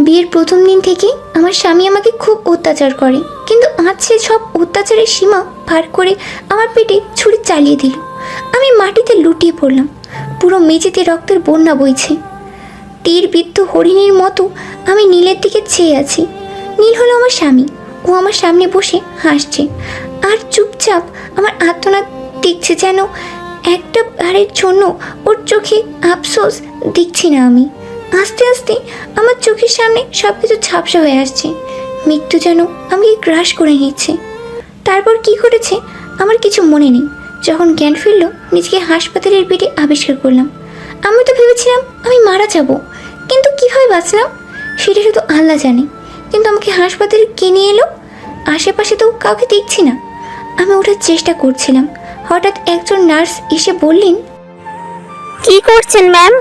বিয়ের প্রথম দিন থেকে আমার স্বামী আমাকে খুব অত্যাচার করে, কিন্তু আজ সে সব অত্যাচারের সীমা পার করে আমার পেটে ছুরি চালিয়ে দিল। আমি মাটিতে লুটিয়ে পড়লাম। পুরো মেঝেতে রক্তের বন্যা বইছে। তীরবিদ্ধ হরিণীর মতো আমি নীলের দিকে চেয়ে আছি। নীল হলো আমার স্বামী। ও আমার সামনে বসে হাসছে আর চুপচাপ আমার আর্তনাদ দেখছে, যেন একটা বারের জন্য ওর চোখে আফসোস দেখছি না আমি। আস্তে আস্তে আমার চোখের সামনে সব কিছু ঝাপসা হয়ে আসছে। মৃত্যু যেন আমাকে গ্রাস করে নিচ্ছে। তারপর কি ঘটেছে আমার কিছু মনে নেই। যখন জ্ঞান ফিরল, নিজেকে হাসপাতালের বেডে আবিষ্কার করলাম। আমি তো ভেবেছিলাম আমি মারা যাব, কিন্তু কীভাবে বাঁচলাম সেটা শুধু আল্লাহ জানে। কিন্তু আমাকে হাসপাতালে কে নিয়ে এলো? আশেপাশে তো কাউকে দেখছি না। আমি ওঠার চেষ্টা করছিলাম, হঠাৎ একজন নার্স এসে বললেন, কি করছেন ম্যাম?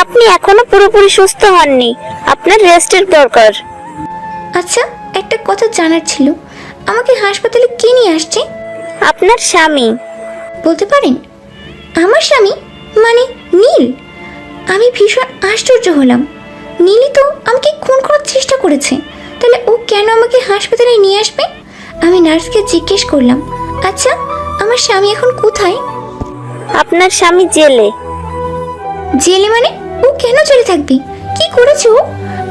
আপনি এখনো পুরোপুরি সুস্থ হননি, আপনার রেস্টের দরকার। আচ্ছা, একটা কথা জানার ছিল, আমাকে হাসপাতালে কে নিয়ে আসছে? আপনার স্বামী। বলতে পারেন আমার স্বামী? মানে নীল? আমি ভীষণ আশ্চর্য হলাম। নীলই তো আমাকে খুন করার চেষ্টা করেছে, তাহলে ও কেন আমাকে হাসপাতালে নিয়ে আসবে? আমি নার্সকে জিজ্ঞেস করলাম, আচ্ছা আমার স্বামী এখন কোথায়? আপনার স্বামী জেলে। জেলে মানে? ও কেন জেলে থাকবে? কি করেছে ও?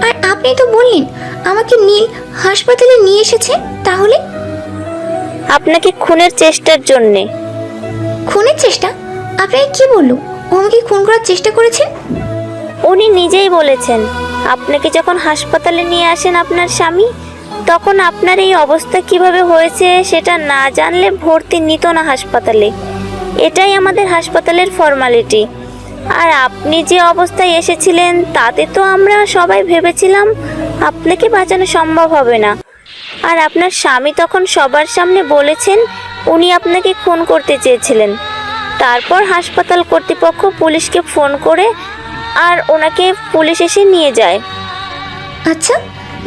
আর আপনি তো বললেন আমাকে নীল হাসপাতালে নিয়ে এসেছে, তাহলে? আপনাকে খুনের চেষ্টার জন্যে। খুনের চেষ্টা? আপনাকে কি বললো? ও আমাকে খুন করার চেষ্টা করেছে? উনি নিজেই বলেছেন, আপনাকে যখন হাসপাতালে নিয়ে আসেন আপনার স্বামী, তখন আপনার এই অবস্থা কিভাবে হয়েছে সেটা না জানলে ভর্তি নিত না হাসপাতালে। এটাই আমাদের হাসপাতালের ফর্মালিটি। আর আপনি যে অবস্থায় এসেছিলেন তাতে তো আমরা সবাই ভেবেছিলাম আপনাকে বাঁচানো সম্ভব হবে না। আর আপনার স্বামী তখন সবার সামনে বলেছেন উনি আপনাকে খুন করতে চেয়েছিলেন। তারপর হাসপাতাল কর্তৃপক্ষ পুলিশকে ফোন করে আর ওনাকে পুলিশ এসে নিয়ে যায়। আচ্ছা,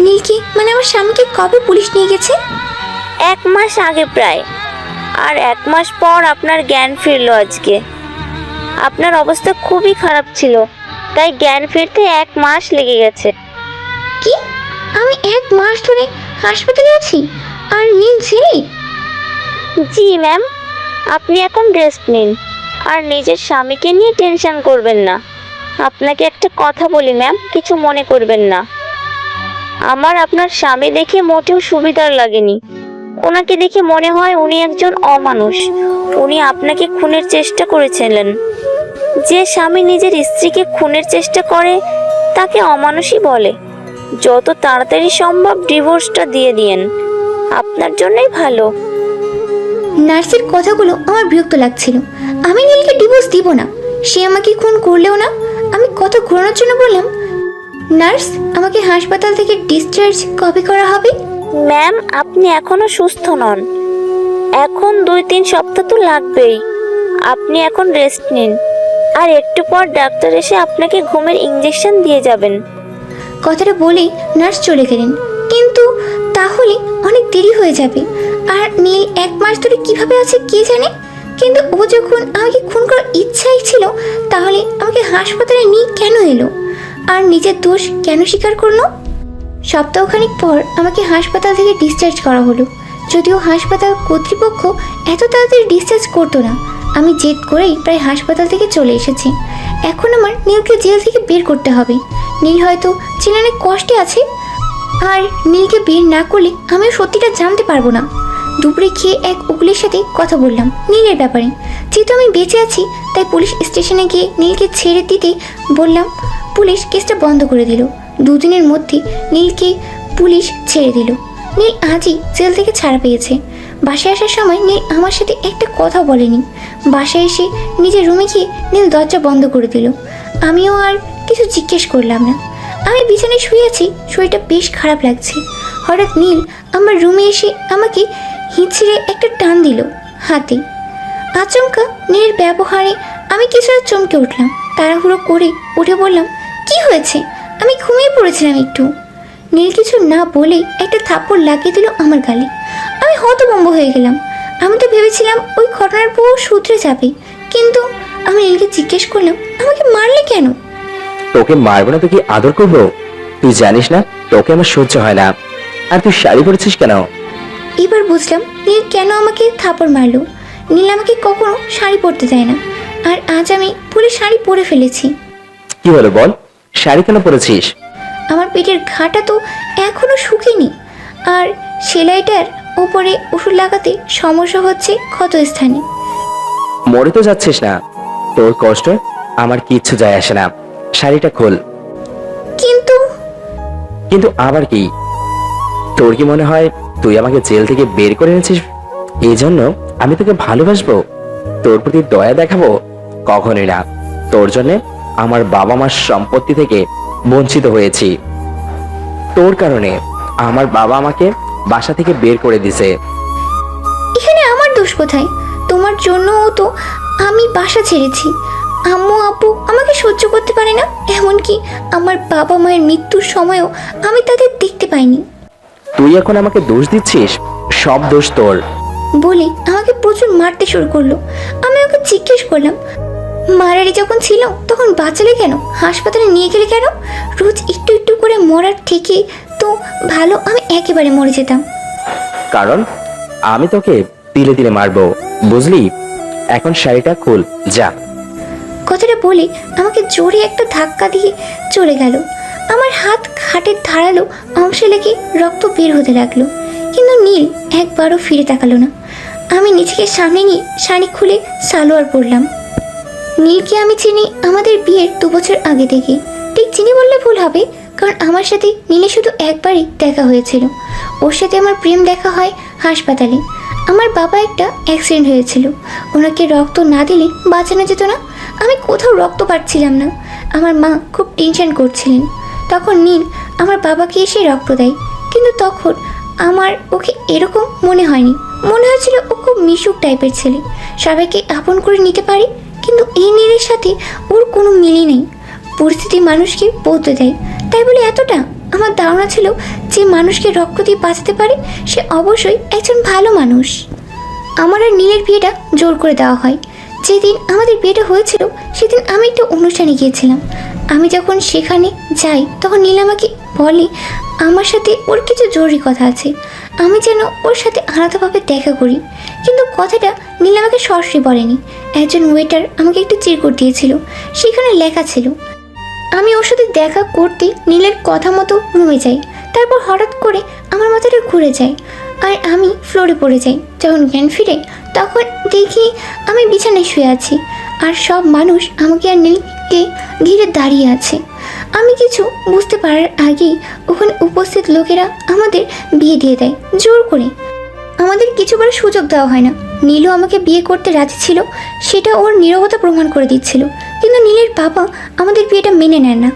নীলকে মানে আমার স্বামীকে কবে পুলিশ নিয়ে গেছে? 1 মাস আগে প্রায়। আর 1 মাস পর আপনার জ্ঞান ফিরলো আজকে। আপনার অবস্থা খুবই খারাপ ছিল, তাই জ্ঞান ফিরতে 1 মাস লেগে গেছে। কি? আমি 1 মাস ধরে হাসপাতালে আছি আর নীল জেলে? জি ম্যাম, আপনি এখন রেস্ট নিন আর নিজের স্বামীকে নিয়ে টেনশন করবেন না। আপনাকে একটা কথা বলি ম্যাম, কিছু মনে করবেন না। আমার আপনার স্বামী দেখে মোটেও সুবিধার লাগেনি। ওনাকে দেখে মনে হয় উনি একজন অমানুষ। উনি আপনাকে খুনের চেষ্টা করেছিলেন। যে স্বামী নিজের স্ত্রীকে খুনের চেষ্টা করে তাকে অমানুষই বলে। যত তাড়াতাড়ি সম্ভব ডিভোর্সটা দিয়ে দিন, আপনার জন্যই ভালো। নার্সের কথাগুলো আমার বিরক্ত লাগছিল। আমি নীলকে ডিভোর্স দিব না, সে আমাকে খুন করলেও না। আমি কত ঘোরানোর জন্য বললাম, নার্স আমাকে হাসপাতাল থেকে ডিসচার্জ কবে করা হবে? ম্যাম, আপনি এখনো সুস্থ নন। এখন 2-3 সপ্তাহ তো লাগবেই। আপনি এখন রেস্ট নিন, আর একটু পর ডাক্তার এসে আপনাকে ঘুমের ইঞ্জেকশন দিয়ে যাবেন। কথাটা বলেই নার্স চলে গেলেন। কিন্তু তাহলে অনেক দেরি হয়ে যাবে। আর নীল 1 মাস ধরে কিভাবে আছে কে জানে। কিন্তু ও যখন আমাকে খুন করার ইচ্ছাই ছিল, তাহলে আমাকে হাসপাতালে নিয়ে কেন এলো? আর নিজের দোষ কেন স্বীকার করলো? সপ্তাহখানিক পর আমাকে হাসপাতাল থেকে ডিসচার্জ করা হলো। যদিও হাসপাতাল কর্তৃপক্ষ এত তাড়াতাড়ি ডিসচার্জ করতো না, আমি জেদ করেই প্রায় হাসপাতাল থেকে চলে এসেছি। এখন আমার নীলকে জেল থেকে বের করতে হবে। নীল হয়তো জেলে অনেক কষ্টে আছে, আর নীলকে বের না করলে আমিও সত্যিটা জানতে পারবো না। দুপুরে খেয়ে এক উকিলের সাথে কথা বললাম নীলের ব্যাপারে। যেহেতু আমি বেঁচে আছি, তাই পুলিশ স্টেশনে গিয়ে নীলকে ছেড়ে দিতে বললাম। পুলিশ কেসটা বন্ধ করে দিল। 2 দিনের মধ্যে নীলকে পুলিশ ছেড়ে দিল। নীল আজই জেল থেকে ছাড়া পেয়েছে। বাসায় আসার সময় নীল আমার সাথে একটা কথা বলেনি। বাসায় এসে নিজের রুমে গিয়ে নীল দরজা বন্ধ করে দিল। আমিও আর কিছু জিজ্ঞেস করলাম না। আমি বিছানায় শুয়ে আছি, শরীরটা বেশ খারাপ লাগছে। হঠাৎ নীল আমার রুমে এসে আমাকে হিঁচড়ে একটা টান দিল হাতে। আচমকা নীলের ব্যবহারে আমি কিছুটা চমকে উঠলাম। তাড়াহুড়ো করে উঠে বললাম, কি হয়েছে? আমি ঘুমিয়ে পড়েছিলাম একটু। নীল কিছু না বলেই একটা থাপ্পড় লাগিয়ে দিল আমার গালে। আমি হতভম্ব হয়ে গেলাম। আমি তো ভেবেছিলাম ওই ঘটনার পর শুধরে যাবে, কিন্তু আমি নীলকে জিজ্ঞেস করলাম, আমাকে মারলে কেন? তোকে মারবো না তো কি আদর করবো? তুই জানিস না তোকে আমার সহ্য হয় না। আর তুই শাড়ি পরেছিস কেন? এবার বুঝলাম নীল কেন আমাকে থাপড় মারলো। নীল আমাকে কখনো শাড়ি পরতে দেয় না, আর আজ আমি পুরো শাড়ি পরে ফেলেছি। কি হলো বল, শাড়ি কেন পরেছিস? আমার পেটের ঘাটা তো এখনো শুকিনি, আর সেলাইটার উপরে ওষুধ লাগাতে সমস্যা হচ্ছে ক্ষত স্থানে। মরে তো যাচ্ছিস না, তোর কষ্ট আমার কিচ্ছু যায় আসে না। শাড়িটা খোল। কিন্তু কিন্তু আবার কি? তোর কি মনে হয় তুই আমাকে জেল থেকে বের করে এনেছিস এই জন্য আমি তোকে ভালোবাসবো, তোর প্রতি দয়া দেখাবো? কখনোই না। তোর জন্য আমার বাবা মার সম্পত্তি থেকে বঞ্চিত হয়েছি। তোর কারণে আমার বাবা আমাকে বাসা থেকে বের করে দিছে। এখানে আমার দোষ কোথায়? তোমার জন্যও তো আমি বাসা ছেড়েছি। আম্মু আব্বু আমাকে সহ্য করতে পারে না, এমনকি আমার বাবা মায়ের মৃত্যুর সময়ও আমি তাদের দেখতে পাইনি। তুই এখন আমাকে দোষ দিচ্ছিস? সব দোষ তোর। বলে আমাকে প্রচুর মারতে শুরু করলো। আমি ওকে জিজ্ঞেস করলাম, মারারি যখন ছিল তখন বাঁচালে কেন, হাসপাতালে নিয়ে গেলে কেন? রোজ একটু একটু করে মরার থেকে তো ভালো আমি একেবারে মরে যেতাম। কারণ আমি তোকে তিলে তিলে মারবো, বুঝলি? এখন শাড়িটা খুল, যা। কথাটা বলে আমাকে জোরে একটা ধাক্কা দিয়ে চলে গেল। আমার হাত খাটের ধারালো অংশে লেগে রক্ত বের হতে লাগলো, কিন্তু নীল একবারও ফিরে তাকালো না। আমি নিজেকে সামনে নিয়ে শাড়ি খুলে সালোয়ার পরলাম। নীলকে আমি চিনি আমাদের বিয়ের 2 বছর আগে থেকে। ঠিক চিনি বললে ভুল হবে, কারণ আমার সাথে নীলের শুধু একবারই দেখা হয়েছিল। ওর সাথে আমার প্রেম দেখা হয় হাসপাতালে। আমার বাবা একটা অ্যাক্সিডেন্ট হয়েছিল, ওনাকে রক্ত না দিলে বাঁচানো যেত না। আমি কোথাও রক্ত পাচ্ছিলাম না, আমার মা খুব টেনশন করছিলেন। তখন নীল আমার বাবাকে এসে রক্ত দেয়, কিন্তু তখন আমার ওকে এরকম মনে হয়নি। মনে হয়েছিল ও খুব মিশুক টাইপের ছেলে, সবাইকে আপন করে নিতে পারে। কিন্তু এই নীলের সাথে ওর কোনো মিলই নেই। পরিস্থিতি মানুষকে বদলে দেয়, তাই বলে এতটা? আমার ধারণা ছিল যে মানুষকে রক্ত দিয়ে বাঁচাতে পারে সে অবশ্যই একজন ভালো মানুষ। আমার আর নীলের বিয়েটা জোর করে দেওয়া হয়। যেদিন আমাদের বিয়েটা হয়েছিল সেদিন আমি একটা অনুষ্ঠানে গিয়েছিলাম। আমি যখন সেখানে যাই তখন নীল আমাকে বলে আমার সাথে ওর কিছু জরুরি কথা আছে, আমি যেন ওর সাথে আলাদাভাবে দেখা করি। কিন্তু কথাটা নীল আমাকে সরাসরি বলেনি। একজন ওয়েটার আমাকে একটা চিরকুট দিয়েছিল, সেখানে লেখা ছিল। আমি ওর সাথে দেখা করতে নীলের কথা মতো রুমে যাই। তারপর হঠাৎ করে আমার মাথাটা ঘুরে যায় আর আমি ফ্লোরে পড়ে যাই। যখন জ্ঞান ফিরে তখন দেখি আমি বিছানায় শুয়ে আছি, আর সব মানুষ আমাকে আর নীলকে ঘিরে দাঁড়িয়ে আছে। আমি কিছু বুঝতে পারার আগেই ওখানে উপস্থিত লোকেরা আমাদের বিয়ে দিয়ে দেয় জোর করে। আমাদের কিছু বলার সুযোগ দেওয়া হয় না। নীলও আমাকে বিয়ে করতে রাজি ছিল, সেটা ওর নীরবতা প্রমাণ করে দিচ্ছিল। কিন্তু নীলের বাবা আমাদের বিয়েটা মেনে নেন না,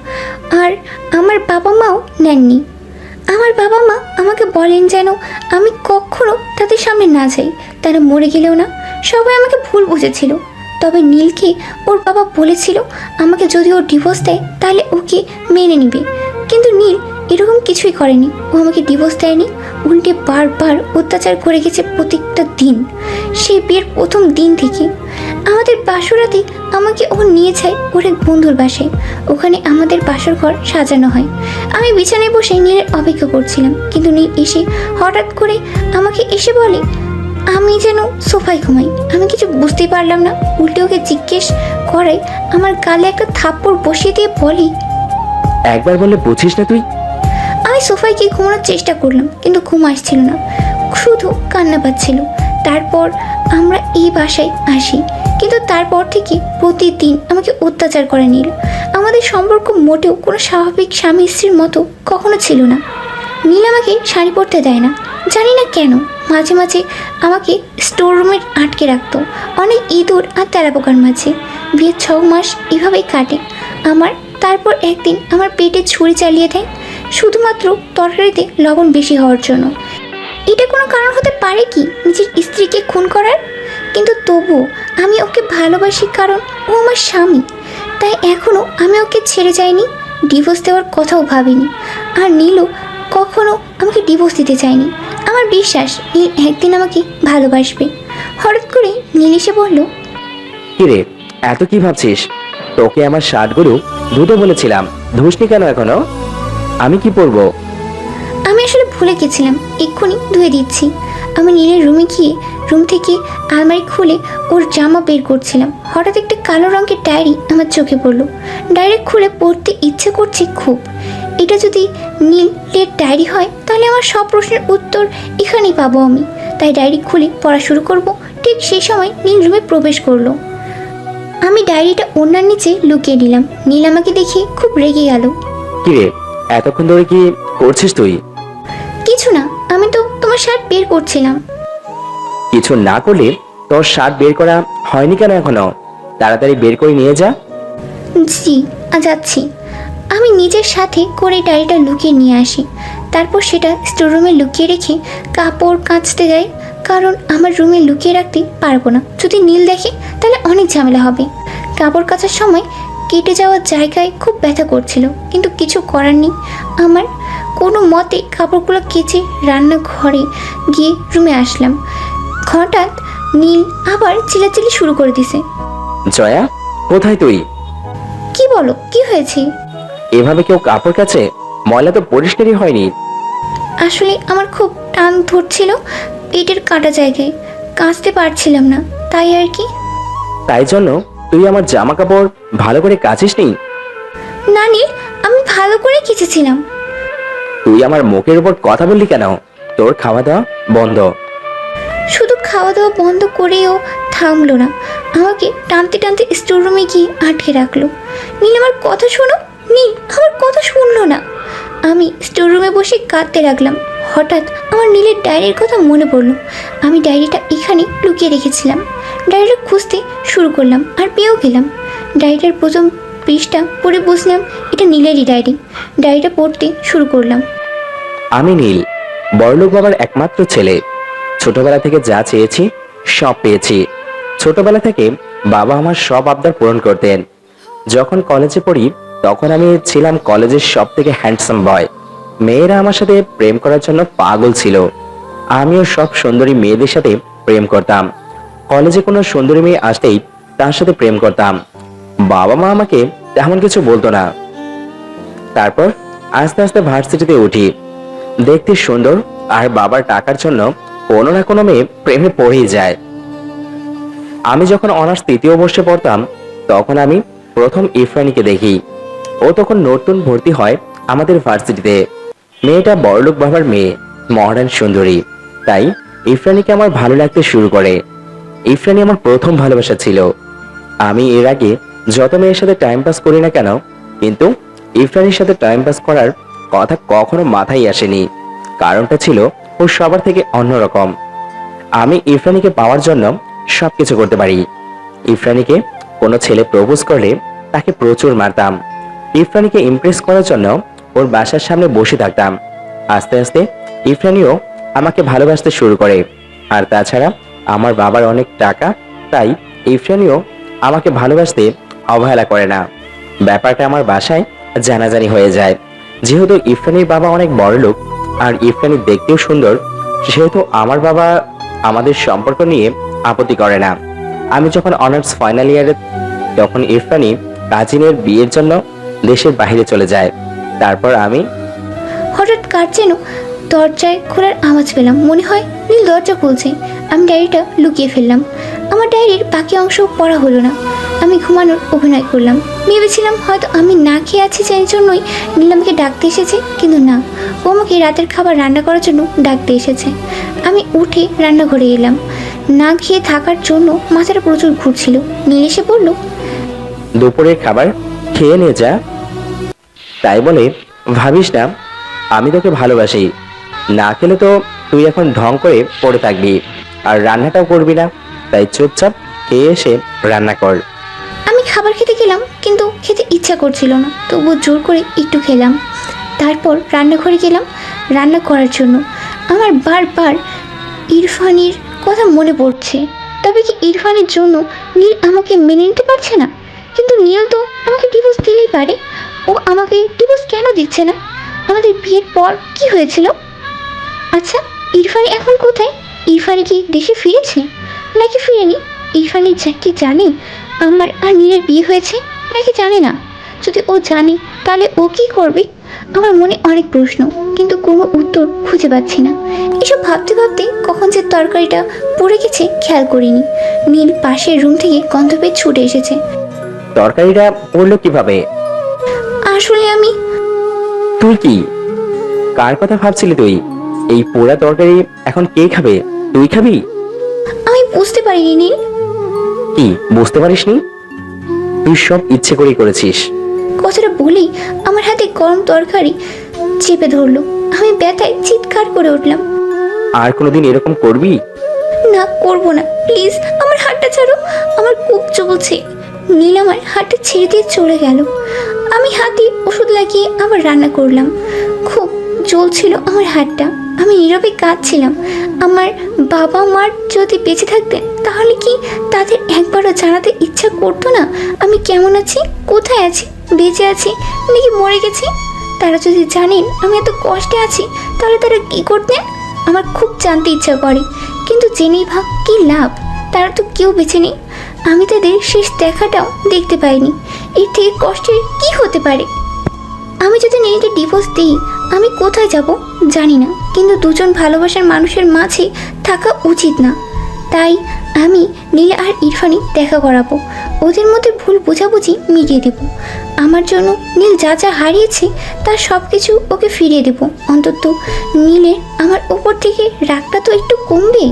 আর আমার বাবা মাও নেননি। আমার বাবা মা আমাকে বলেন যেন আমি কখনো তাদের সামনে না যাই, তারা মরে গেলেও না। সবাই আমাকে ভুল বুঝেছিল। তবে নীলকে ওর বাবা বলেছিল আমাকে যদি ও ডিভোর্স দেয় তাহলে ওকে মেনে নেবে। কিন্তু নীল এরকম কিছুই করেনি, ও আমাকে ডিভোর্স দেয়নি, উল্টে বারবার অত্যাচার করে গেছে প্রত্যেকটা দিন। সেই বিয়ের প্রথম দিন থেকে আমাদের বাসরাতে আমাকে ও নিয়ে যায় ওর এক বন্ধুর বাসায়। ওখানে আমাদের বাসর ঘর সাজানো হয়। আমি বিছানায় বসে নীলের অপেক্ষা করছিলাম, কিন্তু নীল এসে হঠাৎ করে আমাকে এসে বলে আমি যেন সোফায় ঘুমাই। আমি কিছু বুঝতেই পারলাম না, উল্টে ওকে জিজ্ঞেস করাই আমার গালে একটা থাপ্পড় বসিয়ে দিয়ে বলি একবার বললে বুঝিস না তুই? আমি সোফায় গিয়ে ঘুমানোর চেষ্টা করলাম, কিন্তু ঘুম আসছিল না, শুধু কান্না পাচ্ছিল। তারপর আমরা এই বাসায় আসি, কিন্তু তারপর থেকে প্রতিদিন আমাকে অত্যাচার করে নীল। আমাদের সম্পর্ক মোটেও কোনো স্বাভাবিক স্বামী স্ত্রীর মতো কখনো ছিল না। নীল আমাকে শাড়ি পরতে দেয় না, জানি না কেন। মাঝে মাঝে আমাকে স্টোর রুমে আটকে রাখতো অনেক ইঁদুর আর তেলাপোকার মাঝে। বিয়ের 6 মাস এভাবেই কাটে আমার। তারপর একদিন আমার পেটে ছুরি চালিয়ে দেয়, শুধুমাত্র তরকারিতে লবণ বেশি হওয়ার জন্য। এটা কোনো কারণ হতে পারে কি নিজের স্ত্রীকে খুন করার? কিন্তু তবুও আমি ওকে ভালোবাসি, কারণ ও আমার স্বামী। তাই এখনও আমি ওকে ছেড়ে যাইনি, ডিভোর্স দেওয়ার কথাও ভাবিনি। আর নীলও কখনো আমাকে ডিভোর্স দিতে চায়নি। আমার বিশ্বাস নীল একদিন আমাকে ভালোবাসবে। হঠাৎ করে নীল এসে বলল, কিরে, এত কি ভাবছিস? তোকে আমার শার্টগুলো ধুতে বলেছিলাম, ধুসনি কেন এখনো? আমি কি পরবো? আমি আসলে ভুলে গেছিলাম, এক্ষুনি ধুয়ে দিচ্ছি। আমি নীলের রুমে গিয়ে রুম থেকে আলমারি খুলে ওর জামা বের করছিলাম। হঠাৎ একটা কালো রঙের ডায়েরি আমার চোখে পড়লো। ডায়েরি খুলে পড়তে ইচ্ছে করছে খুব। এটা যদি নীলের ডায়েরি হয় তাহলে আমার সব প্রশ্নের উত্তর এখানেই পাবো আমি। তাই ডায়েরি খুলে পড়া শুরু করব। ঠিক সেই সময় নীল রুমে প্রবেশ করলো। আমি ডায়েরিটা ওনার নিচে লুকিয়ে নিলাম। নীল আমাকে দেখে খুব রেগে গেল। কিরে, এতক্ষণ ধরে কি করছিস তুই? কিছু না, আমি তো তোমার শার্ট বের করছিলাম। কিছু না করলে তোর শার্ট বের করা হয়নি কেন এখনো? তাড়াতাড়ি বের করে নিয়ে যা। জি, যাচ্ছি। আমি নিজের সাথে করে ডায়েরিটা লুকিয়ে নিয়ে আসি। তারপর সেটা স্টোররুমে লুকিয়ে রেখে কাপড় কাচতে যাই, কারণ আমার রুমে লুকিয়ে রাখতে পারবো না। যদি নীল দেখে তাহলে অনেক ঝামেলা হবে। কাপড় কাচার সময় কেটে যাওয়ার জায়গায় খুব ব্যথা করছিল, কিন্তু কিছু করার নেই আমার। কোনো মতে কাপড়গুলো কেচে রান্নাঘরে গিয়ে রুমে আসলাম। হঠাৎ নীল আবার চিল্লাচিল্লি শুরু করে দিছে। জয়া, কোথায় তুই? কি বলো, কি হয়েছে? এভাবে কেউ কাপড় কাচে? ময়লা তো পরিষ্কারই হয়নি। আসলে আমার খুব টান ধরছিল পেটের কাটা জায়গায়, কাচতে পারছিলাম না, তাই আর কি। তাই জন্য তুই আমার জামা কাপড় ভালো করে কাচিস নি? না নীল, আমি ভালো করে কেচেছিলাম। তুই আমার মুখের উপর কথা বললি কেন? তোর খাওয়া দাওয়া বন্ধ। শুধু খাওয়া দাওয়া বন্ধ করেও থামলো না, আমাকে টানতে টানতে স্টোররুমে গিয়ে আটকে রাখলো। নীল আমার কথা শোনো। নীল আমার কথা শুনলো না। আমি স্টোররুমে বসে কাঁদতে লাগলাম। হঠাৎ আমার নীলের ডায়েরির কথা মনে পড়লো। আমি ডায়েরিটা এখানে লুকিয়ে রেখেছিলাম। ডায়েরিটা খুঁজতে শুরু করলাম, আর পেয়েও গেলাম। ডায়েরিটার প্রথম পৃষ্ঠা পড়ে বুঝলাম এটা নীলেরই ডায়েরি। ডায়েরিটা পড়তে শুরু করলাম। আমি নীল, বড়লোক বাবার একমাত্র ছেলে। ছোটবেলা থেকে যা চেয়েছি সব পেয়েছি। ছোটবেলা থেকে বাবা আমার সব আবদার পূরণ করতেন। যখন কলেজে পড়ি তখন আমি ছিলাম কলেজের সব থেকে হ্যান্ডসাম বয়। মেয়েরা আমার সাথে প্রেম করার জন্য পাগল ছিল। আমিও সব সুন্দরী মেয়েদের সাথে প্রেম করতাম। কলেজে কোনো সুন্দরী মেয়ে আসতেই তার সাথে প্রেম করতাম। বাবা মা আমাকে তেমন কিছু বলতো না। তারপর আস্তে আস্তে ভার্সিটিতে উঠি। দেখতে সুন্দর আর বাবার টাকার জন্য কোনো না কোনো মেয়ে প্রেমে পড়েই যায়। আমি যখন অনার্স তৃতীয় বর্ষে পড়তাম তখন আমি প্রথম ইরফানিকে দেখি। ও তখন নতুন ভর্তি হয় আমাদের ভার্সিটিতে। মেয়েটা বড়লোক বাবার মেয়ে, মডার্ন সুন্দরী। তাই ইরফানিকে আমার ভালো লাগতে শুরু করে। ইরফানি আমার প্রথম ভালোবাসা ছিল। আমি এর আগে যত মেয়ের সাথে টাইম পাস করি না কেন, কিন্তু ইরফানির সাথে টাইম পাস করার কথা কখনো মাথায় আসেনি। কারণটা ছিল ও সবার থেকে অন্যরকম। আমি ইরফানিকে পাওয়ার জন্য সবকিছু করতে পারি। ইরফানিকে কোনো ছেলে প্রপোজ করলে তাকে প্রচুর মারতাম। ইরফানিকে ইমপ্রেস করার জন্য ওর বাসার সামনে বসে থাকতাম। আস্তে আস্তে ইরফানিও আমাকে ভালোবাসতে শুরু করে। আর তাছাড়া আমার বাবার অনেক টাকা, তাই ইরফানিও আমাকে ভালোবাসতে অবহেলা করে না। ব্যাপারটা আমার বাসায় জানাজানি হয়ে যায়। যেহেতু ইরফানির বাবা অনেক বড় লোক আর ইরফানি দেখতেও সুন্দর, সেহেতু আমার বাবা আমাদের সম্পর্ক নিয়ে আপত্তি করে না। আমি যখন অনার্স ফাইনাল ইয়ারে তখন ইরফানি কাজিনের বিয়ের জন্য দেশের বাইরে চলে যায়। তারপর আমি হঠাৎ কার যেন দরজায় খোলার আওয়াজ পেলাম। মনে হয় নীল দরজা খুলছে। আমি ডায়েরিটা লুকিয়ে ফেললাম। আমার ডায়েরির বাকি অংশ পড়া হলো না। আমি ঘুমানোর অভিনয় করলাম। ভেবেছিলাম হয়তো আমি না খেয়ে আছি সেই জন্যই নীল আমাকে ডাকতে এসেছে, কিন্তু না, ও আমাকে রাতের খাবার রান্না করার জন্য ডাকতে এসেছে। আমি উঠে রান্নাঘরে এলাম। না খেয়ে থাকার জন্য মাথাটা প্রচুর ঘুরছিল। নীল এসে বলল, দুপুরের খাবার খেয়ে নিয়ে যা। তাই বলে ভাবিস না আমি তোকে ভালোবাসি। না খেলে তো তুই এখন ঢং করে পড়ে থাকবি আর রান্নাটাও করবি না। তাই চুপচাপ খেয়ে এসে রান্না কর। আমি খাবার খেতে গেলাম, কিন্তু খেতে ইচ্ছা করছিল না, তবুও জোর করে একটু খেলাম। তারপর রান্নাঘরে গেলাম রান্না করার জন্য। আমার বারবার ইরফানির কথা মনে পড়ছে। তবে কি ইরফানের জন্য নীল আমাকে মেনে নিতে পারছে না? কিন্তু নীল তো আমাকে ডিভোর্স দিলেই পারে। ও আমাকে ডিভোর্স কেন দিচ্ছে না? আমাদের বিয়ের পর কি হয়েছিল? আচ্ছা, ইরফানি এখন কোথায়? ইরফানি কি দেশে ফিরেছে নাকি ফিরেনি? ইরফানি কি জানে আমার আর নীলের বিয়ে হয়েছে নাকি জানে না? যদি ও জানে তাহলে ও কি করবে? আমার মনে অনেক প্রশ্ন, কিন্তু কোনো উত্তর খুঁজে পাচ্ছি না। এসব ভাবতে ভাবতে কখন যে তরকারিটা পড়ে গেছে খেয়াল করিনি। নীল পাশের রুম থেকে গন্ধ পেয়ে ছুটে এসেছে। তরকারিটা পড়লো কিভাবে? আসলে আমি তুই কি, কার কথা ভাবছিলি তুই? এই পোড়া তরকারি এখন কে খাবে? তুই খাবি? আমি বুঝতে পারিনি নীল। কি বুঝতে পারিসনি? তুই সব ইচ্ছে করেই করেছিস। কথাটা বলেই আমার হাতে গরম তরকারি চেপে ধরলো। আমি ব্যথায় চিৎকার করে উঠলাম। আর কোনোদিন এরকম করবি? না, করবো না, প্লিজ আমার হাতটা ছাড়ো, আমার খুব চলছে। নীল আমার হাতটা ছেড়ে দিয়ে চলে গেল। আমি হাতে ওষুধ লাগিয়ে আবার রান্না করলাম। খুব জ্বলছিল আমার হাতটা। আমি নীরবে কাঁদছিলাম। আমার বাবা মার যদি বেঁচে থাকতেন তাহলে কি তাদের একবারও জানাতে ইচ্ছা করতো না আমি কেমন আছি, কোথায় আছি, বেঁচে আছি নাকি মরে গেছি? তারা যদি জানেন আমি এত কষ্টে আছি তাহলে তারা কী করতেন? আমার খুব জানতে ইচ্ছা করে, কিন্তু জেনেই ভাব কী লাভ? তারা তো কেউ বেঁচে নেই। আমি তাদের শেষ দেখাটাও দেখতে পাইনি। এর থেকে কষ্টের কি হতে পারে? আমি যদি নীলকে ডিভোর্স দিই আমি কোথায় যাব জানি না, কিন্তু দুজন ভালোবাসার মানুষের মাঝে থাকা উচিত না। তাই আমি নীল আর ইরফানি দেখা করাবো। ওদের মধ্যে ভুল বোঝাবুঝি মিটিয়ে দেব। আমার জন্য নীল যা যা হারিয়েছে তার সব কিছু ওকে ফিরিয়ে দেব। অন্তত নীলের আমার ওপর থেকে রাগটা তো একটু কমবে।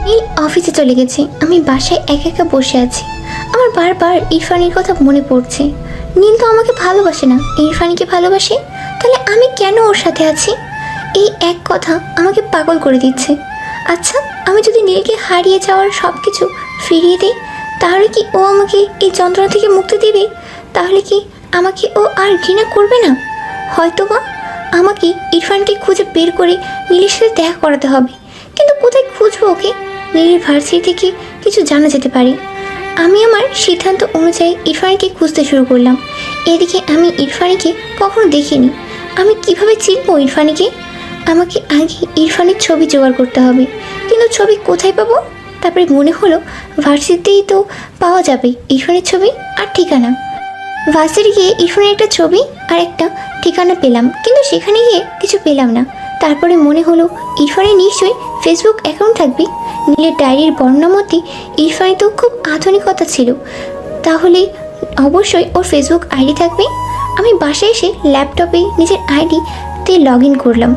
নীল অফিসে চলে গেছে, আমি বাসায় একা একা বসে আছি। আমার বারবার ইরফানির কথা মনে পড়ছে। নীল তো আমাকে ভালোবাসে না, ইরফানিকে ভালোবাসে। তাহলে আমি কেন ওর সাথে আছি? এই এক কথা আমাকে পাগল করে দিচ্ছে। আচ্ছা, আমি যদি নীলকে হারিয়ে যাওয়ার সব কিছু ফিরিয়ে দিই তাহলে কি ও আমাকে এই যন্ত্রণা থেকে মুক্তি দেবে? তাহলে কি আমাকে ও আর ঘৃণা করবে না? হয়তোবা আমাকে ইরফানকে খুঁজে বের করে নীলের সাথে দেখা করাতে হবে। কিন্তু কোথায় খুঁজবো ওকে? নীলের ভার্সিটি থেকে কিছু জানা যেতে পারে। আমি আমার সিদ্ধান্ত অনুযায়ী ইরফানিকে খুঁজতে শুরু করলাম। এদিকে আমি ইরফানিকে কখনো দেখিনি। আমি কিভাবে চিনবো ইরফানিকে? আমাকে আগে ইরফানের ছবি জোগাড় করতে হবে, কিন্তু ছবি কোথায় পাবো? তারপরে মনে হলো ভার্সিটিতেই তো পাওয়া যাবে ইরফানের ছবি আর ঠিকানা। ভার্সিটি গিয়ে ইরফানের একটা ছবি আর একটা ঠিকানা পেলাম, কিন্তু সেখানে গিয়ে কিছু পেলাম না। তারপরে মনে হলো ইরফানের নিশ্চয়ই ফেসবুক অ্যাকাউন্ট থাকবে। নীলের ডায়েরির বর্ণনা মতে ইরফানি তো খুব আধুনিকতা ছিল, তাহলে অবশ্যই ওর ফেসবুক আইডি থাকবে। আমি বাসায় এসে ল্যাপটপে নিজের আইডিতে লগ ইন করলাম।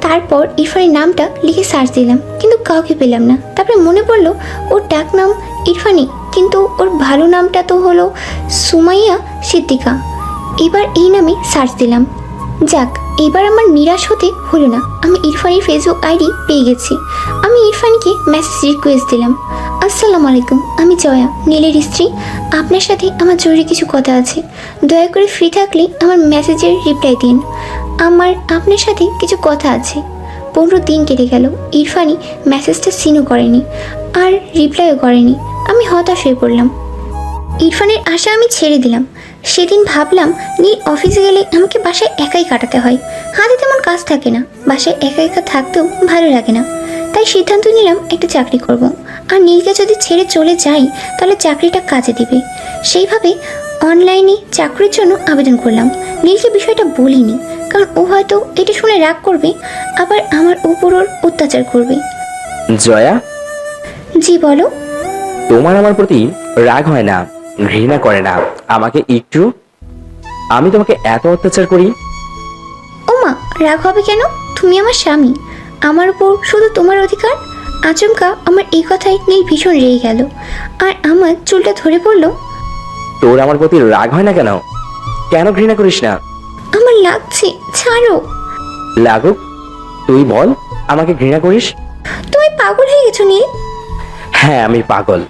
তারপর ইরফানের নামটা লিখে সার্চ দিলাম, কিন্তু কাউকে পেলাম না। তারপরে মনে পড়লো ওর ডাক নাম ইরফানি, কিন্তু ওর ভালো নামটা তো হলো সুমাইয়া সিদ্দিকা। এবার এই নামে সার্চ দিলাম। যাক, এবার আমার নিরাশ হতে হলো না। আমি ইরফানির ফেসবুক আইডি পেয়ে গেছি। আমি ইরফানিকে মেসেজ রিকোয়েস্ট দিলাম। আসসালামু আলাইকুম, আমি জয়া, নীলের স্ত্রী। আপনার সাথে আমার জরুরি কিছু কথা আছে। দয়া করে ফ্রি থাকলে আমার মেসেজের রিপ্লাই দিন। আমার আপনার সাথে কিছু কথা আছে। 15 দিন কেটে গেল, ইরফানি মেসেজটা সিনও করেনি আর রিপ্লাইও করেনি। আমি হতাশ হয়ে পড়লাম। ইরফানের আশা আমি ছেড়ে দিলাম। সেদিন ভাবলাম নীল অফিসে গেলে আমাকে বাসায় একাই কাটাতে হয়, হাতে তেমন কাজ থাকে না, বাসায় একা একা থাকতেও ভালো লাগে না। তাই সিদ্ধান্ত নিলাম একটা চাকরি করব, আর নীলকে যদি ছেড়ে চলে যাই তাহলে চাকরিটা কাজে দিবে। সেইভাবে অনলাইনে চাকরির জন্য আবেদন করলাম। নীলকে বিষয়টা বলিনি, কারণ ও হয়তো এটা শুনে রাগ করবে, আবার আমার উপর ওর অত্যাচার করবে। জয়া, জি বলো। তোমার আমার প্রতি রাগ হয় না, ঘৃণা করে না আমাকে একটু? আমি তোমাকে এত অত্যাচার করি? ওমা, রাগ হবে কেন? তুমি আমার স্বামী, আমার উপর শুধু তোমার অধিকার। আচমকা আমার এই কথায় নীল ভীষণ রেগে গেল আর আমার চুলটা ধরে পড়ল। তোর আমার প্রতি রাগ হয় না কেন? কেন ঘৃণা করিস না? আমার লাগছে, ছাড়ো। লাগুক, তুই বল আমাকে ঘৃণা করিস? তুমি পাগল হয়ে গেছো নীল। হ্যাঁ, আমি পাগল।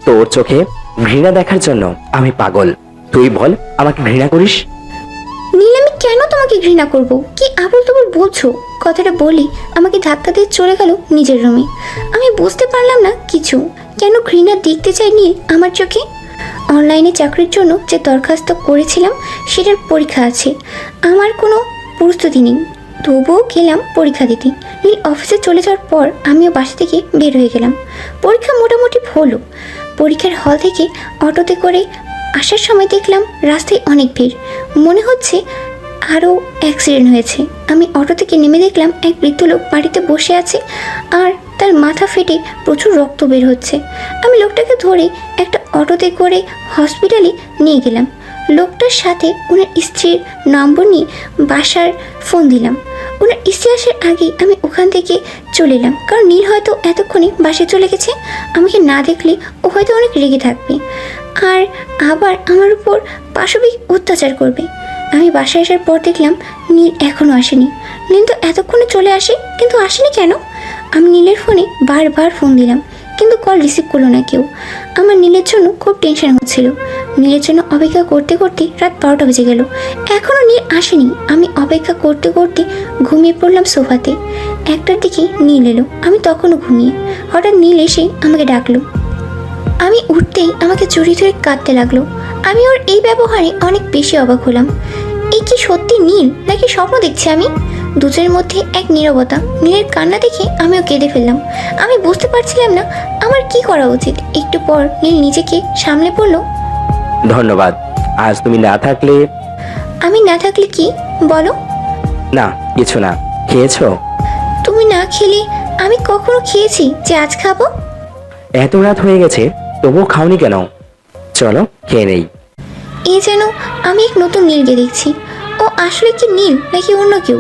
তোর চোখে ঘৃণা দেখার জন্য আমি পাগল। তুই বল আমাকে ঘৃণা করিস? নীল, আমি কেন তোমাকে ঘৃণা করব? কি আবল তাবল বলছো? কথাটা বলি আমাকে ধাক্কা দিয়ে চলে গেল নিজের রুমে। আমি বুঝতে পারলাম না কিছু। কেন ঘৃণা দেখতে চাই নীল আমার চোখে? অনলাইনে চাকরির জন্য যে দরখাস্ত করেছিলাম সেটার পরীক্ষা আছে। আমার কোনো প্রস্তুতি নেই, তবুও গেলাম পরীক্ষা দিতে। নীল অফিসে চলে যাওয়ার পর আমিও বাসা থেকে বের হয়ে গেলাম। পরীক্ষা মোটামুটি হলো। পরীক্ষার হল থেকে অটোতে করে আসার সময় দেখলাম রাস্তায় অনেক ভিড়, মনে হচ্ছে আরও অ্যাক্সিডেন্ট হয়েছে। আমি অটো থেকে নেমে দেখলাম এক বৃদ্ধ লোক বাড়িতে বসে আছে আর তার মাথা ফেটে প্রচুর রক্ত বের হচ্ছে। আমি লোকটাকে ধরে একটা অটোতে করে হসপিটালে নিয়ে গেলাম। লোকটার সাথে ওনার স্ত্রীর নম্বর নিয়ে বাসার ফোন দিলাম। ওনার স্ত্রী আসার আগেই আমি ওখান থেকে চলে এলাম, কারণ নীল হয়তো এতক্ষণে বাসায় চলে গেছে। আমাকে না দেখলে ও হয়তো অনেক রেগে থাকবে আর আবার আমার উপর পাশবিক অত্যাচার করবে। আমি বাসায় আসার পর দেখলাম নীল এখনও আসেনি। নীল তো এতক্ষণে চলে আসে, কিন্তু আসেনি কেন? আমি নীলের ফোনে বারবার ফোন দিলাম, কিন্তু কল রিসিভ করলো না কেউ। আমার নীলের জন্য খুব টেনশন হচ্ছিল। নীলের জন্য অপেক্ষা করতে করতে রাত 12টা বেজে গেল, এখনও নীল আসেনি। আমি অপেক্ষা করতে করতে ঘুমিয়ে পড়লাম সোফাতে। 1টার দিকে নীল এলো, আমি তখনও ঘুমিয়ে। হঠাৎ নীল এসে আমাকে ডাকলো। আমি উঠতেই আমাকে জড়িয়ে ধরে কাঁদতে লাগলো। আমি ওর এই ব্যবহারে অনেক বেশি অবাক হলাম। এই কি সত্যি নীল নাকি স্বপ্ন দেখছি আমি? দুজনের মধ্যে এক নীরবতা। নীলের কান্না দেখে আমিও কেঁদে ফেললাম। আমি বুঝতে পারছিলাম না আমার কি করা উচিত। একটু পর নীল নিজেকে সামলে পড়ল। ধন্যবাদ, আজ তুমি না থাকলে। আমি না থাকলে কি বলো? না কিছু না। খেয়েছো? তুমি না খেলে আমি কখনো খেয়েছি যে আজ খাবো? এত রাত হয়ে গেছে তবুও খাওনি কেন? চলো খেয়ে নেই। এই যেন আমি এক নতুন নীলকে দেখছি। ও আসলে কি নীল নাকি অন্য কেউ?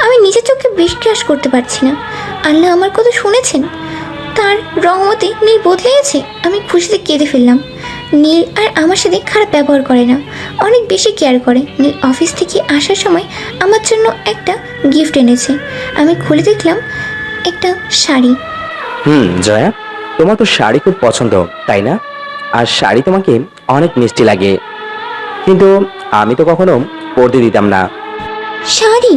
আমি নিজের চোখে বিশ্বাস করতে পারছি না। আল্লাহ আমার কথা শুনেছেন, তার রহমতে নীল বদলে গেছে। আমি খুশিতে কেঁদে ফেললাম। নীল আর আমার সাথে খারাপ ব্যবহার করে না, অনেক বেশি কেয়ার করে। নীল অফিস থেকে আসার সময় আমার জন্য একটা গিফট এনেছে। আমি খুলে দেখলাম একটা শাড়ি। জয়া, তোমার তো শাড়ি খুব পছন্দ তাই না? আর শাড়ি তোমাকে অনেক মিষ্টি লাগে, কিন্তু আমি তো কখনো পরতে দিতাম না। শাড়ি?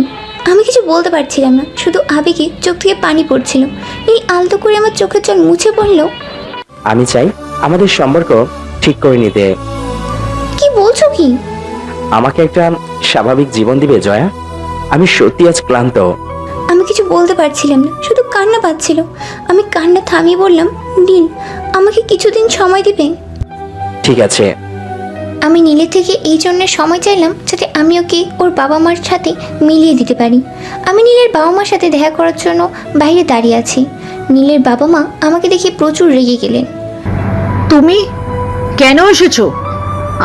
আমি কিছু বলতে পারছিলাম না, শুধু আবেগে চোখ থেকে পানি পড়ছিল। নীল আলতো করে আমার চোখের জল মুছে পড়ল। আমি চাই আমাদের সম্পর্ক ঠিক করে নিতে। কি বলছো কি? আমাকে একটা স্বাভাবিক জীবন দিবে জয়া? আমি সত্যি আজ ক্লান্ত। আমি কিছু বলতে পারছিলাম না, শুধু কান্না পাচ্ছিল। আমি কান্না থামিয়ে বললাম, নীল আমাকে কিছুদিন সময় দিবে? ঠিক আছে। আমি নীলের থেকে এই জন্য সময় চাইলাম যাতে আমি ওকে ওর বাবা মার সাথে মিলিয়ে দিতে পারি। আমি নীলের বাবা মার সাথে দেখা করার জন্য বাইরে দাঁড়িয়ে আছি। নীলের বাবা মা আমাকে দেখে প্রচুর রেগে গেলেন। তুমি কেন এসেছো?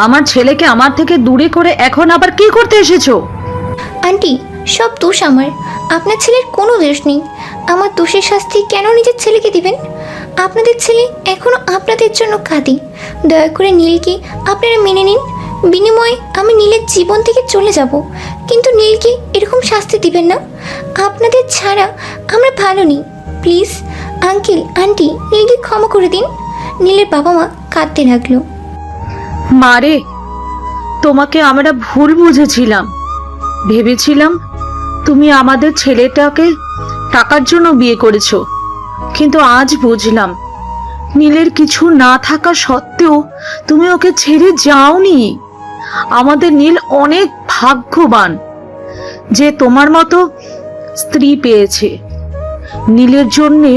আমার ছেলেকে আমার থেকে দূরে করে এখন আবার কি করতে এসেছো? আন্টি, সব দোষ আমার, আপনার ছেলের কোনো দোষ নেই। আমার দোষের শাস্তি কেন নিজের ছেলেকে দিবেন? আপনাদের ছেলে এখনও আপনাদের জন্য কাঁদে। দয়া করে নীলকে আপনারা মেনে নিন। বিনিময়ে আমি নীলের জীবন থেকে চলে যাব, কিন্তু নীলকে এরকম শাস্তি দিবেন না। আপনাদের ছাড়া আমরা ভালো নেই। প্লিজ আঙ্কেল আন্টি, নীলকে ক্ষমা করে দিন। নীলের বাবা মা কাঁদতে লাগলো। মারে, তোমাকে আমরা ভুল বুঝেছিলাম। ভেবেছিলাম তুমি আমাদের ছেলেটাকে টাকার জন্য বিয়ে করেছো, কিন্তু আজ বুঝলাম নীলের কিছু না থাকা সত্ত্বেও তুমি ওকে ছেড়ে যাওনি। আমাদের নীল অনেক ভাগ্যবান যে তোমার মতো স্ত্রী পেয়েছে। নীলের জন্যে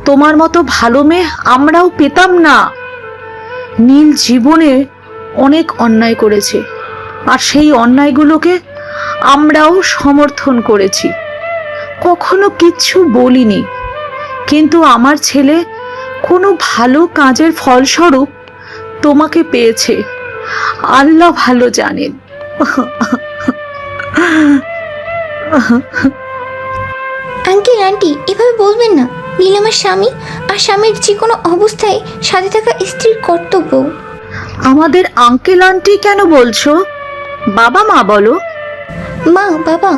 তোমার মতো ভালো মেয়ে আমরাও পেতাম না। নীল জীবনে অনেক অন্যায় করেছে, আর সেই অন্যায়গুলোকে আমরাও সমর্থন করেছি, কখনো কিচ্ছু বলিনি। কিন্তু আমার ছেলে কোনো ভালো কাজের ফলস্বরূপ তোমাকে পেয়েছে, আল্লাহ ভালো জানেন। আঙ্কেল আন্টি, এভাবে বলবেন না। নীল আমার স্বামী, আর স্বামীর যে কোনো অবস্থায় সাথে থাকা স্ত্রীর কর্তব্য। আমাদের আঙ্কেল আন্টি কেন বলছো? বাবা মা বলো। মা বাবা,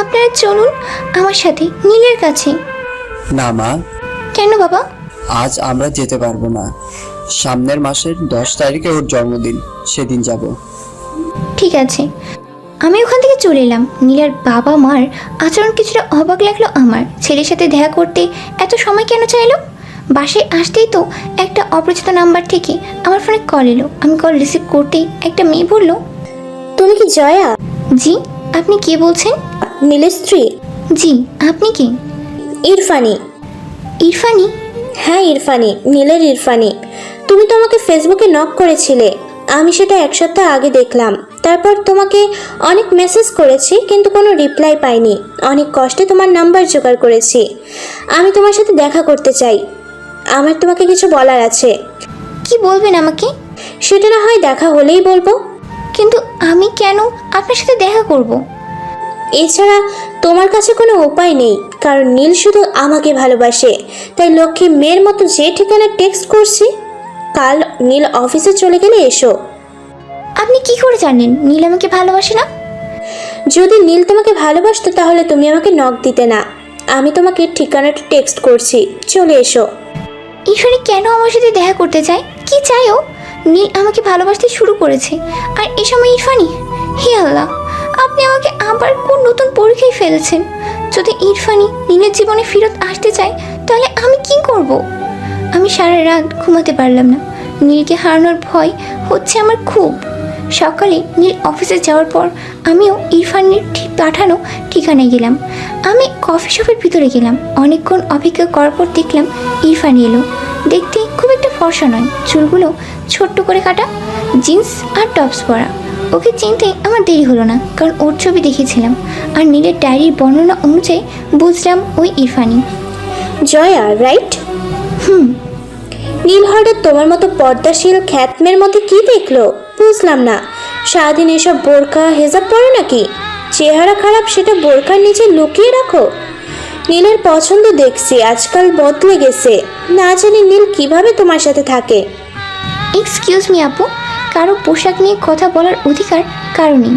আপনারা চলুন আমার সাথে নীলের কাছে। না মা, কেন বাবা? আজ আমরা যেতে পারবো না। সামনের মাসের 10 তারিখে ওর জন্মদিন, সেদিন যাব। ঠিক আছে। আমি ওখান থেকে চলে এলাম। নীলার বাবা মার আচরণ কিছুটা অবাক লাগলো আমার। ছেলের সাথে দেখা করতে এত সময় কেন চাইলো? বাসায় আসতেই তো একটা অপরিচিত নাম্বার থেকে আমার ফোনে কল এলো। আমি কল রিসিভ করতেই একটা মেয়ে বলল, তুমি কি জয়া, জি আপনি কে বলছেন? নীলের স্ত্রী? জি, আপনি কি? ইরফানি। ইরফানি? হ্যাঁ ইরফানি, নীলের ইরফানি। তুমি তো আমাকে ফেসবুকে নক করেছিলে, আমি সেটা 1 সপ্তাহ আগে দেখলাম। তারপর তোমাকে অনেক মেসেজ করেছি কিন্তু কোনো রিপ্লাই পাইনি। অনেক কষ্টে তোমার নাম্বার জোগাড় করেছি। আমি তোমার সাথে দেখা করতে চাই। আমার তোমাকে কিছু বলার আছে। কি বলবেন আমাকে? সেটা না হয় দেখা হলেই বলবো। কিন্তু আমি কেন আপনার সাথে দেখা করব? এছাড়া তোমার কাছে কোনো উপায় নেই, কারণ নীল শুধু আমাকে ভালোবাসে। তাই লক্ষ্মী মেয়ের মতো যে ঠিকানা টেক্সট করছি, কাল নীল অফিসে চলে গেলে এসো। আপনি কি করে জানেন নীল আমাকে ভালোবাসে না? যদি নীল তোমাকে ভালোবাসতো তাহলে তুমি আমাকে নক দিতে না। আমি তোমাকে ঠিকানাটা টেক্সট করছি, চলে এসো। ঈশ্বরী কেন আমার সাথে দেখা করতে চায়? কি চাই ও? নীল আমাকে ভালোবাসতে শুরু করেছে, আর এ সময় ইরফানি? হে আল্লাহ, আপনি আমাকে আবার কোন নতুন পরীক্ষায় ফেলেছেন। যদি ইরফানি নীলের জীবনে ফেরত আসতে চায় তাহলে আমি কি করব? আমি সারা রাত ঘুমাতে পারলাম না। নীলকে হারানোর ভয় হচ্ছে আমার খুব। সকালে নীল অফিসে যাওয়ার পর আমিও ইরফানের পাঠানো ঠিকানায় গেলাম। আমি কফি শপের ভিতরে গেলাম। অনেকক্ষণ অপেক্ষা করার পর দেখলাম ইরফানি এলো। দেখতে খুব একটা ফর্সা নয়, চুলগুলো ছোট্ট করে কাটা, জিন্স আর টপস পরা। ওকে চিনতে আমার দেরি হলো না, কারণ ওর ছবি দেখেছিলাম আর নীলের ডায়েরির বর্ণনা অনুযায়ী বুঝলাম ওই ইরফানি। জয়া, রাইট? নীল হঠাৎ তোমার মতো পর্দাশীল খ্যাতমের মধ্যে কি দেখলো বুঝলাম না। সারাদিন এসব বোরকা হেজাব পরো নাকি? চেহারা খারাপ সেটা বোরকার নিচে লুকিয়ে রাখো। নীলের পছন্দ দেখছি আজকাল বদলে গেছে। না জানি নীল কিভাবে তোমার সাথে থাকে। এক্সকিউজ মি আপু, কারো পোশাক নিয়ে কথা বলার অধিকার কারো নেই।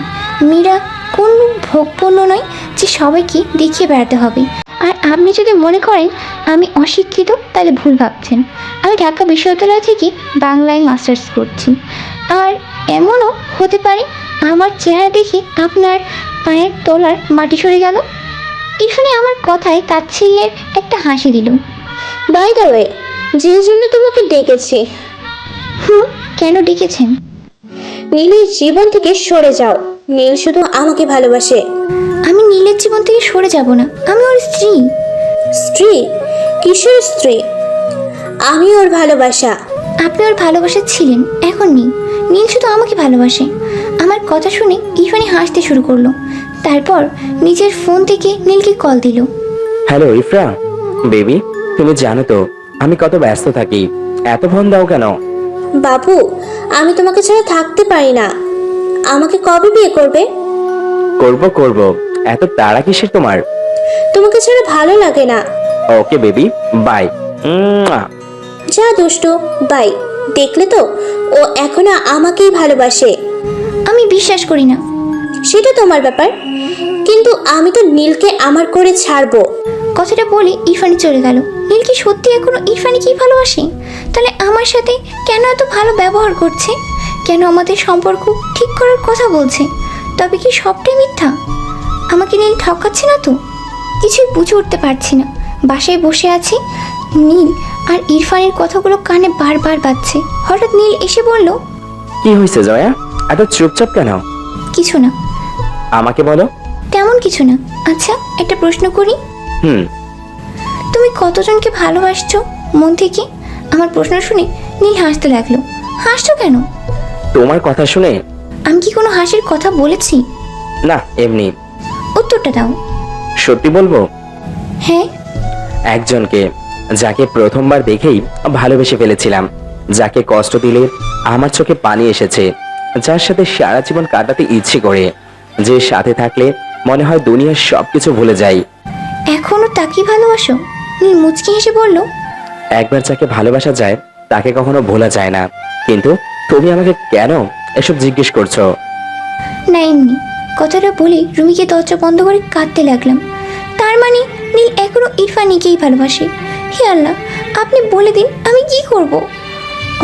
মীরা কোন ভোগপণ্য নয় যে সবাইকে দেখিয়ে বেড়াতে হবে। আর আপনি যদি মনে করেন আমি অশিক্ষিত তাহলে ভুল ভাবছেন। আমি ঢাকা বিশ্ববিদ্যালয় থেকে বাংলায় মাস্টার্স করছি। আর এমনও হতে পারে আমার চেহারা দেখে আপনার পায়ের তলার মাটি সরে গেল। ইরফানি আমার কথায় তাচ্ছিল্যের একটা হাসি দিল। বাই দ্য ওয়ে, যে জন্য তোমাকে ডেকেছি। কেন ডেকেছেন? নীলের জীবন থেকে সরে যাও। নীল শুধু আমাকে ভালোবাসে। আমি নীলের জীবন থেকে সরে যাব না। আমি ওর স্ত্রী। স্ত্রী? কিসের স্ত্রী? আমি ওর ভালোবাসা। আপনি ওর ভালোবাসা ছিলেন, এখন নেই। নীল শুধু আমাকে ভালোবাসে। আমার কথা শুনে ইরফানি হাসতে শুরু করলো। তারপর নিজের ফোন থেকে নীলকে কল দিল। হ্যালো ইফরা, বেবি, তুমি জানো তো আমি কত ব্যস্ত থাকি। এত ফোন দাও কেন? বাবু, আমি তোমাকে ছাড়া থাকতে পারি না। আমাকে কবে বিয়ে করবে? করব। এত তাড়া কিসের তোমার? তোমাকে ছাড়া ভালো লাগে না। Okay baby, bye. যা দুষ্টু, বাই। দেখলে তো, ও এখনো আমাকেই ভালোবাসে। আমি বিশ্বাস করি না। সেটা তোমার ব্যাপার, কিন্তু আমি তো নীলকে আমার করে ছাড়বো। কথাটা বলে ইরফানি চলে গেল। নীল কি সত্যি এখনো ইরফানিকেই ভালোবাসে? তাহলে আমার সাথে কেন এত ভালো ব্যবহার করছে? কেন আমাদের সম্পর্ক ঠিক করার কথা বলছে? তবে কি সবটাই মিথ্যা? আমাকে নীল ঠকাচ্ছে না তো? কিছুই বুঝে উঠতে পারছি না। বাসায় বসে আছি, নীল আর ইরফানের কথাগুলো কানে বারবার বাজছে। হঠাৎ নীল এসে বলল, কি হয়েছে জয়া, এত চুপচাপ কেন? কিছু না। আমাকে বলো। তেমন কিছু না। আচ্ছা, একটা প্রশ্ন করি। তুমি কতজনকে ভালোবাসছো মন থেকে? আমার প্রশ্ন শুনে নীল হাসতে লাগলো। হাসছো কেন? তোমার কথা শুনে। আমি কি কোনো হাসির কথা বলেছি? না, এমনি। উত্তরটা দাও। সত্যি বলবো? হ্যাঁ। একজনকে, যাকে প্রথমবার দেখেই ভালোবেসে ফেলেছিলাম, যাকে কষ্ট দিলে আমার চোখে পানি এসেছে, যার সাথে সারা জীবন কাটাতে ইচ্ছে করে, যে সাথে থাকলে মনে হয় দুনিয়ার সবকিছু ভুলে যাই। এখনো তাকে ভালোবাসো? নীল মুচকি হেসে বলল, একবার যাকে ভালোবাসা যায় তাকে কখনো ভোলা যায় না। কিন্তু তুমি আমাকে কেন এসব জিজ্ঞেস করছো? না, এমনি। কথাটা বলে রুমিকে দরজা বন্ধ করে কাঁদতে লাগলাম। তার মানে নীল এখনো ইরফানিকেই ভালোবাসে। হে আল্লাহ, আপনি বলে দিন আমি কি করব?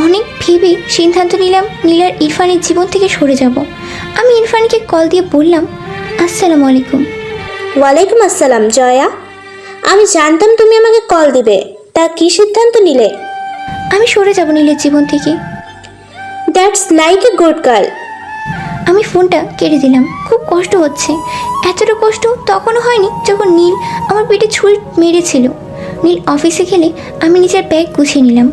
অনেক ভেবে সিদ্ধান্ত নিলাম নীল আর ইরফানের জীবন থেকে সরে যাব। আমি ইরফানকে কল দিয়ে বললাম, আসসালামু আলাইকুম। ওয়ালাইকুম আসসালাম জয়া। আমি জানতাম তুমি আমাকে কল দিবে। তা কি সিদ্ধান্ত নিলে? আমি সরে যাব নীলের জীবন থেকে। That's like a good girl. আমি ফোনটা কেটে দিলাম। খুব কষ্ট হচ্ছে। এতটা কষ্ট তখনও হয়নি যখন নীল আমার পেটে ছুরি মেরেছিল। নীল অফিসে গেলে আমি নিজের ব্যাগ গুছিয়ে নিলাম।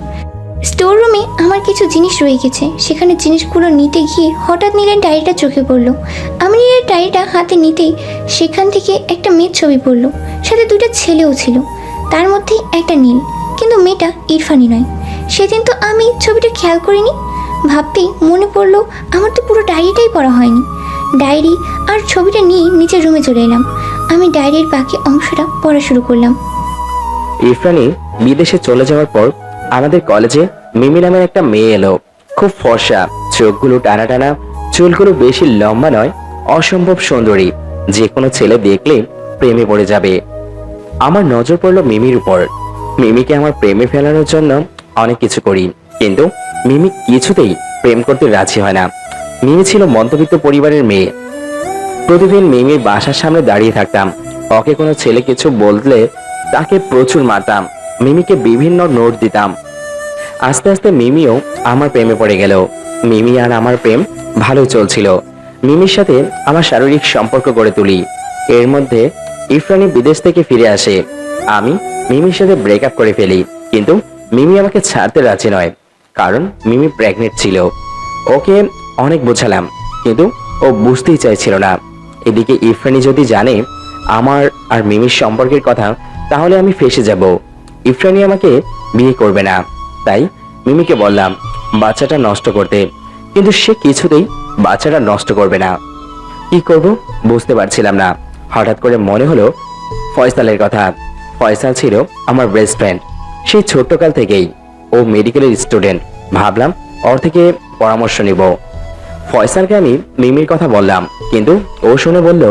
স্টোর রুমে আমার কিছু জিনিস রয়ে গেছে, সেখানে জিনিসগুলো নিতে গিয়ে হঠাৎ নীলের ডায়েরিটা চোখে পড়লো। আমি নীলের ডায়েরিটা হাতে নিতেই সেখান থেকে একটা মেয়ের ছবি পড়লো, সাথে দুটো ছেলেও ছিল, তার মধ্যেই একটা নীল, কিন্তু মেয়েটা ইরফানি নয়। সেদিন তো আমি ছবিটা খেয়াল করিনি, ভাবতেই মনে পড়লো আমার তো পুরো ডায়েরিটাই পড়া হয়নি। ডায়েরি আর ছবিটা নিয়ে নিচের রুমে চলে এলাম। আমি ডায়েরির বাকি অংশটা পড়া শুরু করলাম। ইরফানি বিদেশে চলে যাওয়ার পর আমাদের কলেজে মিমি নামের একটা মেয়ে এলো। খুব ফর্সা, চোখগুলো টানা টানা, চুলগুলো বেশি লম্বা নয়, অসম্ভব সুন্দরী, যে কোনো ছেলে দেখলে প্রেমে পড়ে যাবে। আমার নজর পড়লো মিমির উপর। মিমিকে আমার প্রেমে ফেলানোর জন্য অনেক কিছু করি, কিন্তু মিমি কিছুতেই প্রেম করতে রাজি হয় না। মিমি ছিল মধ্যবিত্ত পরিবারের মেয়ে। প্রতিদিন মিমির বাসার সামনে দাঁড়িয়ে থাকতাম। ওকে কোনো ছেলে কিছু বললে তাকে প্রচুর মারতাম, মিমিকে বিভিন্ন নোট দিতাম। আস্তে আস্তে মিমিও আমার প্রেমে পড়ে গেল। মিমি আর আমার প্রেম ভালোই চলছিল। মিমির সাথে আমার শারীরিক সম্পর্ক গড়ে তুলি। এর মধ্যে ইরফানি বিদেশ থেকে ফিরে আসে। আমি মিমির সাথে ব্রেকআপ করে ফেলি, কিন্তু মিমি আমাকে ছাড়তে রাজি নয়, কারণ মিমি প্রেগনেন্ট ছিল। ওকে অনেক বোঝালাম, কিন্তু ও বুঝতেই চাইছিল না। এদিকে ইরফানি যদি জানে আমার আর মিমির সম্পর্কের কথা, তাহলে আমি ফেঁসে যাব। ইরফানি আমাকে বিয়ে করবে না। তাই মিমিকে বললাম বাচ্চাটা নষ্ট করতে, কিন্তু সে কিছুতেই বাচ্চাটা নষ্ট করবে না। কি করব বুঝতে পারছিলাম না। হঠাৎ করে মনে হলো ফয়সালের কথা। ফয়সাল ছিল আমার বেস্ট ফ্রেন্ড, সেই ছোট্টকাল থেকেই। ও মেডিকেলের স্টুডেন্ট। ভাবলাম ওর থেকে পরামর্শ নিব। ফয়সালকে আমি মিমির কথা বললাম, কিন্তু ও শুনে বলল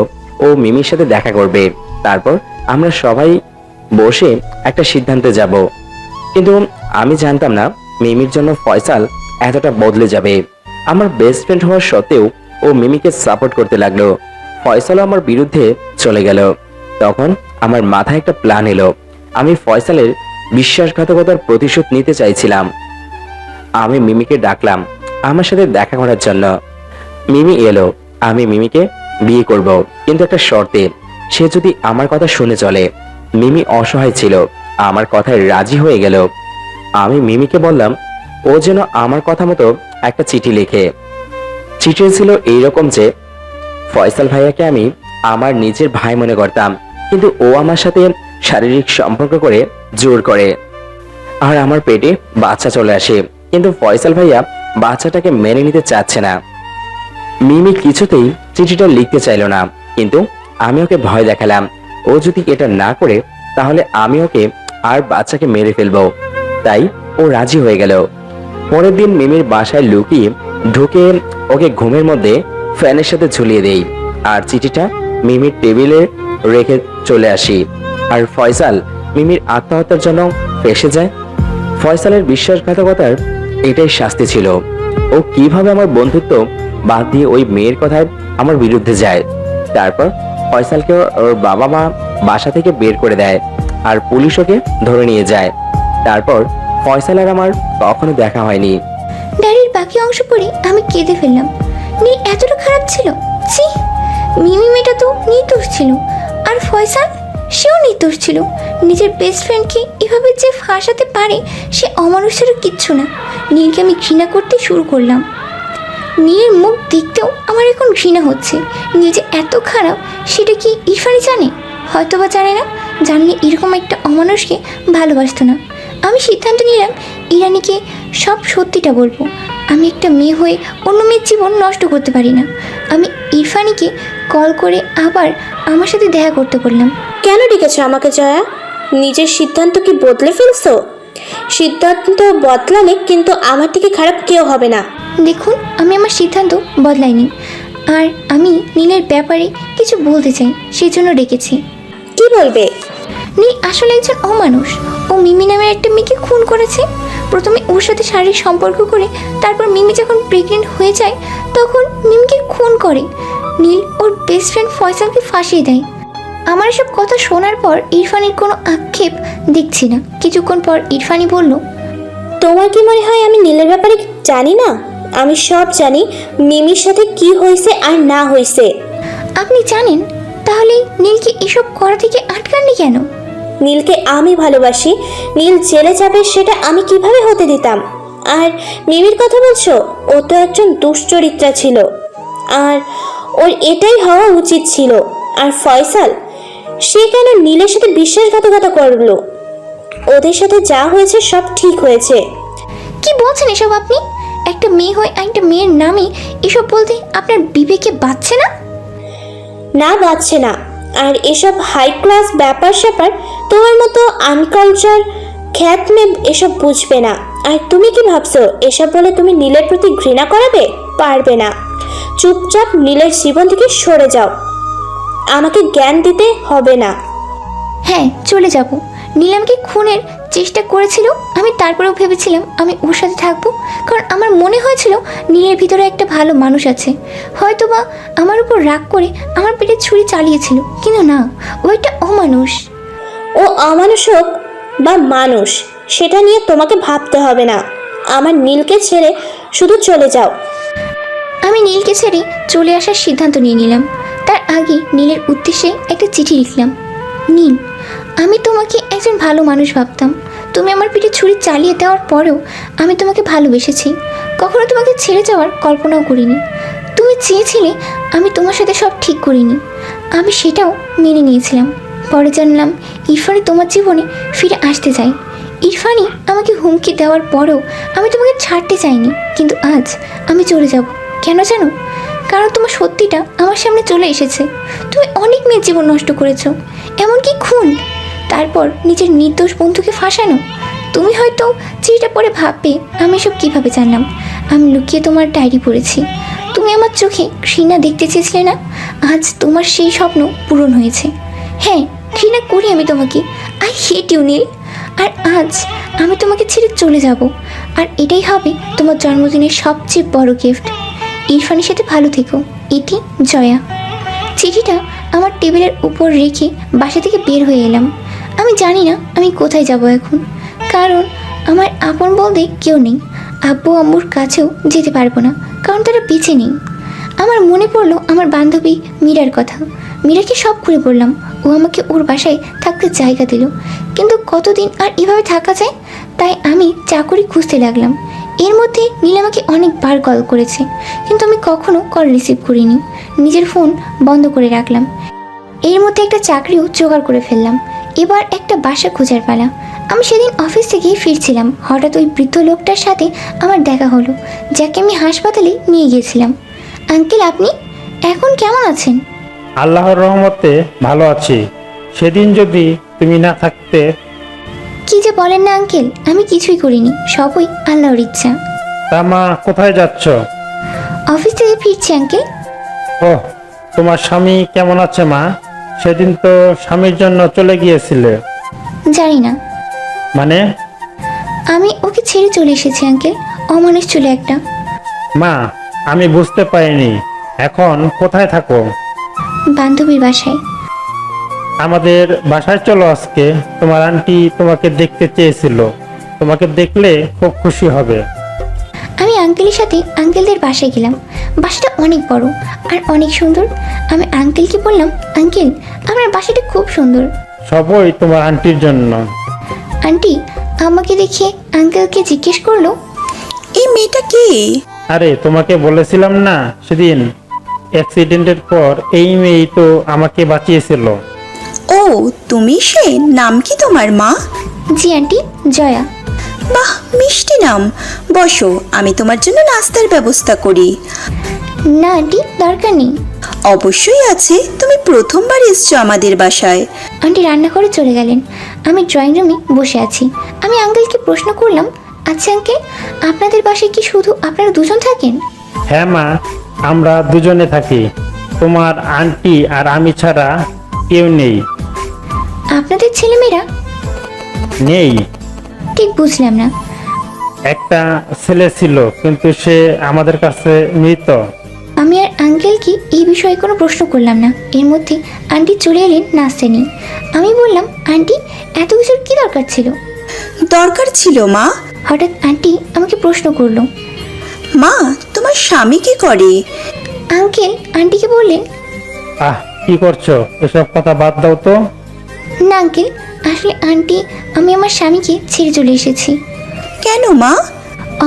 ও মিমির সাথে দেখা করবে, তারপর আমরা সবাই বসে একটা সিদ্ধান্তে যাব। কিন্তু আমি জানতাম না মিমির জন্য ফয়সাল এতটা বদলে যাবে। আমার বেস্ট ফ্রেন্ড হওয়ার সত্ত্বেও ও মিমিকে সাপোর্ট করতে লাগলো। ফয়সালও আমার বিরুদ্ধে চলে গেল। তখন আমার মাথায় একটা প্ল্যান এলো। আমি ফয়সালের বিশ্বাসঘাতকতার প্রতিশোধ নিতে চাইছিলাম। আমি মিমিকে ডাকলাম আমার সাথে দেখা করার জন্য। মিমি এলো। আমি মিমিকে বিয়ে করব, কিন্তু একটা শর্তে, সে যদি আমার কথা শুনে চলে। মিমি অসহায় ছিল, আমার কথায় রাজি হয়ে গেল। আমি মিমিকে বললাম ও যেন আমার কথা মতো একটা চিঠি লেখে। চিঠি ছিল এইরকম যে, ফয়সাল ভাইয়াকে আমি আমার নিজের ভাই মনে করতাম, কিন্তু ও আমার সাথে শারীরিক সম্পর্ক করে জোর করে, আর আমার পেটে বাচ্চা চলে আসে, কিন্তু ফয়সাল ভাইয়া বাচ্চাটাকে মেনে নিতে চাচ্ছে না। মিমি কিছুতেই চিঠিটা লিখতে চাইল না, কিন্তু আমি ওকে ভয় দেখালাম ও যদি এটা না করে তাহলে আমি ওকে আর বাচ্চাকে মেরে ফেলবো। তাই ও রাজি হয়ে গেল। পরের দিন মিমির বাসায় লুকিয়ে ঢুকে ওকে ঘুমের মধ্যে ফ্যানের সাথে ঝুলিয়ে দেই, আর চিঠিটা মিমির টেবিলে রেখে চলে আসি। আর ফয়সাল মিমির আত্মহত্যার জন্য ফেঁসে যায়। ফয়সালের বিশ্বাসঘাতকতার এটাই শাস্তি ছিল। ও কিভাবে আমার বন্ধুত্ব বাদ দিয়ে ওই মেয়ের কথায় আমার বিরুদ্ধে যায়। তারপর ফয়সালকে ওর বাবা মা বাসা থেকে বের করে দেয়, আর পুলিশ ওকে ধরে নিয়ে যায়। তারপর ফয়সাল আর আমার কখনো দেখা হয়নি। ডায়েরির বাকি অংশ পড়ে আমি কেঁদে ফেললাম। নীল এতটা খারাপ ছিল? ছি, মিমি মেয়েটা তো নির্দোষ ছিল, আর ফয়সাল সেও নির্দোষ ছিল। নিজের বেস্ট ফ্রেন্ডকে এভাবে যে ফাঁসাতে পারে সে অমানুষেরও কিচ্ছু না। নীলকে আমি ঘৃণা করতে শুরু করলাম। নীলের মুখ দেখতেও আমার এখন ঘৃণা হচ্ছে। নীল যে এত খারাপ সেটা কি ইরফানি জানে? হয়তো বা জানে না, জানলে এরকম একটা অমানুষকে ভালোবাসতো না। আমি সিদ্ধান্ত নিলাম ইরানিকে সব সত্যিটা বলবো। আমি একটা মেয়ে হয়ে অন্য মেয়ের জীবন নষ্ট করতে পারি না। আমি ইরফানিকে কল করে আবার আমার সাথে দেখা করতে বললাম। কেন ডেকেছো আমাকে জয়া? নিজের সিদ্ধান্ত কি বদলে ফেলছো? সিদ্ধান্ত বদলালে কিন্তু আমার থেকে খারাপ কেউ হবে না। দেখুন, আমি আমার সিদ্ধান্ত বদলাইনি, আর আমি নীলের ব্যাপারে কিছু বলতে চাই, সেই জন্য ডেকেছি। কি বলবে? নীল আসলে একজন অমানুষ। ও মিমি নামের একটা মেয়েকে খুন করেছে। প্রথমে ওর সাথে শারীরিক সম্পর্ক করে, তারপর মিমি যখন প্রেগনেন্ট হয়ে যায় তখন মিমিকে খুন করে। নীল ওর বেস্ট ফ্রেন্ড ফয়সালকে ফাঁসিয়ে দেয়। আমার এসব কথা শোনার পর ইরফানির কোনো আক্ষেপ দেখছি না। কিছুক্ষণ পর ইরফানি বলল, তোমার কি মনে হয় আমি নীলের ব্যাপারে জানি না? আমি সব জানি, মিমির সাথে কি হয়েছে আর না হয়েছে। আপনি জানেন? তাহলে নীলকে এসব করা থেকে আটকাননি কেন? নীলকে আমি ভালোবাসি, নীল জেলে যাবে সেটা আমি কিভাবে হতে দিতাম? আর মিমির কথা বলছো? ও তো একজন দুশ্চরিত্রা ছিল, আর ওর এটাই হওয়া উচিত ছিল। আর ফয়সাল, সে কেন নীলের সাথে বিশ্বাসঘাতকতা করলো? ওদের সাথে যা হয়েছে সব ঠিক হয়েছে। কি বলছেন এসব আপনি? একটা মেয়ে হয়ে একটা মেয়ের নামে এসব বলতে আপনার বিবেকে বাজছে না? না, বাচ্চে না। আর এসব হাই ক্লাস ব্যাপার স্যাপার তোমার মতো আনকালচার খ্যাত মেয়ে এসব বুঝবে না। আর তুমি কি ভাবছো এসব বলে তুমি নীলের প্রতি ঘৃণা করাবে? পারবে না। চুপচাপ নীলের জীবন থেকে সরে যাও, আমাকে জ্ঞান দিতে হবে না। হ্যাঁ, চলে যাব। নীল আমাকে খুনের চেষ্টা করেছিল, আমি তারপরেও ভেবেছিলাম আমি ওর সাথে থাকবো, কারণ আমার মনে হয়েছিল নীলের ভিতরে একটা ভালো মানুষ আছে। হয়তোবা আমার উপর রাগ করে আমার পেটে ছুরি চালিয়েছিল, কিন্তু না, ও একটা অমানুষ। ও অমানুষ হোক বা মানুষ, সেটা নিয়ে তোমাকে ভাবতে হবে না। আমার নীলকে ছেড়ে শুধু চলে যাও। আমি নীলকে ছেড়ে চলে আসার সিদ্ধান্ত নিয়ে নিলাম। তার আগে নীলের উদ্দেশ্যে একটা চিঠি লিখলাম। নীল, আমি তোমাকে একজন ভালো মানুষ ভাবতাম। তুমি আমার পিঠে ছুরি চালিয়ে দেওয়ার পরেও আমি তোমাকে ভালোবেসেছি, কখনো তোমাকে ছেড়ে যাওয়ার কল্পনাও করিনি। তুমি চেয়েছিলে আমি তোমার সাথে সব ঠিক করিনি, আমি সেটাও মেনে নিয়েছিলাম। পরে জানলাম ইরফানি তোমার জীবনে ফিরে আসতে চাই। ইরফানি আমাকে হুমকি দেওয়ার পরেও আমি তোমাকে ছাড়তে চাইনি, কিন্তু আজ আমি চলে যাব। কেন জানো? কারণ তোমার সত্যিটা আমার সামনে চলে এসেছে। তুমি অনেক মেয়ের জীবন নষ্ট করেছো, এমনকি খুন, তারপর নিজের নির্দোষ বন্ধুকে ফাঁসানো। তুমি হয়তো চিঠিটা পড়ে ভাববে আমি এসব কীভাবে জানলাম। আমি লুকিয়ে তোমার ডায়েরি পড়েছি। তুমি আমার চোখে ঘৃণা দেখতে চেয়েছিলে না? আজ তোমার সেই স্বপ্ন পূরণ হয়েছে। হ্যাঁ, ঘৃণা করি আমি তোমাকে। আই হেট ইউ নীল। আর আজ আমি তোমাকে ছেড়ে চলে যাব, আর এটাই হবে তোমার জন্মদিনের সবচেয়ে বড় গিফট। ইরফানের সাথে ভালো থেকো। এটি জয়া। চিঠিটা আমার টেবিলের উপর রেখে বাসা থেকে বের হয়ে এলাম। আমি জানি না আমি কোথায় যাব এখন, কারণ আমার আপন বলতে কেউ নেই। আব্বু আম্মুর কাছেও যেতে পারবো না, কারণ তারা বেঁচে নেই। আমার মনে পড়লো আমার বান্ধবী মীরার কথা। মীরাকে সব খুলে বললাম। ও আমাকে ওর বাসায় থাকতে জায়গা দিল, কিন্তু কতদিন আর এভাবে থাকা যায়? তাই আমি চাকরি খুঁজতে লাগলাম। এর মধ্যে নীল আমাকে অনেকবার কল করেছে, কিন্তু আমি কখনো কল রিসিভ করিনি। নিজের ফোন বন্ধ করে রাখলাম। এর মধ্যে একটা চাকরিও জোগাড় করে ফেললাম। এবার একটা বাসা খোঁজার পালা। আমি সেদিন অফিস থেকে ফিরছিলাম, হঠাৎ ওই বৃদ্ধ লোকটার সাথে আমার দেখা হলো, যাকে আমি হাসপাতালে নিয়ে গিয়েছিলাম। আঙ্কেল, আপনি এখন কেমন আছেন? আল্লাহর রহমতে ভালো আছি। সেদিন যদি তুমি না থাকতে। কি যে বলেন না আঙ্কেল, আমি কিছুই করিনি, সবই আল্লাহর ইচ্ছা। তা মা, কোথায় যাচ্ছ? অফিস থেকে ফিরছি আঙ্কেল। ওহ, তোমার স্বামী কেমন আছে মা? সেদিন তো স্বামীর জন্য চলে গিয়েছিলে। জানি না, মানে? আমি ওকে ছেড়ে চলে এসেছি আঙ্কেল। অমানুষ ছিল একটা। মা, আমি বুঝতে পারিনি। এখন কোথায় থাকো? বান্ধবীর বাসায়। আমাদের বাসায় চলো আজকে। তোমার আন্টি তোমাকে দেখতে চেয়েছিল। তোমাকে দেখলে খুব খুশি হবে। আমি আঙ্কেলের সাথে আঙ্কেলদের বাসায় গেলাম। বাসাটা অনেক বড় আর অনেক সুন্দর। আমি আঙ্কেলকে বললাম, আঙ্কেল, আপনার বাসাটা খুব সুন্দর। সবই তোমার আন্টির জন্য। আন্টি আমাকে দেখে আঙ্কেলকে জিজ্ঞেস করলো, এই মেয়েটা কি? আরে, তোমাকে বলেছিলাম না সেদিন অ্যাক্সিডেন্টের পর এই মেয়েই তো আমাকে বাঁচিয়েছিল। ও, তুমি সে? নাম কি তোমার মা? জি আন্টি, জয়া। বাহ, মিষ্টি নাম। বসো, আমি তোমার জন্য নাস্তার ব্যবস্থা করি। না আন্টি, দরকার নেই। অবশ্যই আছে, তুমি প্রথমবার এসছো আমাদের বাসায়। আন্টি রান্না করে চলে গেলেন। আমি ড্রয়িং রুমে বসে আছি। আমি আঙ্কেলকে প্রশ্ন করলাম, আচ্ছা আঙ্কেল, আপনাদের বাসায় কি শুধু আপনারা দুজন থাকেন? হ্যাঁ মা, আমরা দুজনে থাকি। তোমার আন্টি আর আমি ছাড়া কেউ নেই। আপনাদের ছেলেমেয়েরা? নেই। ঠিক বুঝলাম না। একটা ছেলে ছিল, কিন্তু সে আমাদের কাছে মৃত। আমি আর আঙ্কেলকে এই বিষয়ে কোনো প্রশ্ন করলাম না। এর মধ্যে আন্টি চলে এলেন নাস্তা নিয়ে। আমি বললাম, আন্টি, এত কিছুর কি দরকার ছিল? দরকার ছিল মা। হঠাৎ আন্টি আমাকে প্রশ্ন করলো, মা, তোমার স্বামী কি করে? আঙ্কেল আন্টিকে বললেন, কি করছো? এসব কথা বাদ দাও তো। না আঙ্কেল, আসলে আন্টি, আমি আমার স্বামীকে ছেড়ে চলে এসেছি। কেন মা?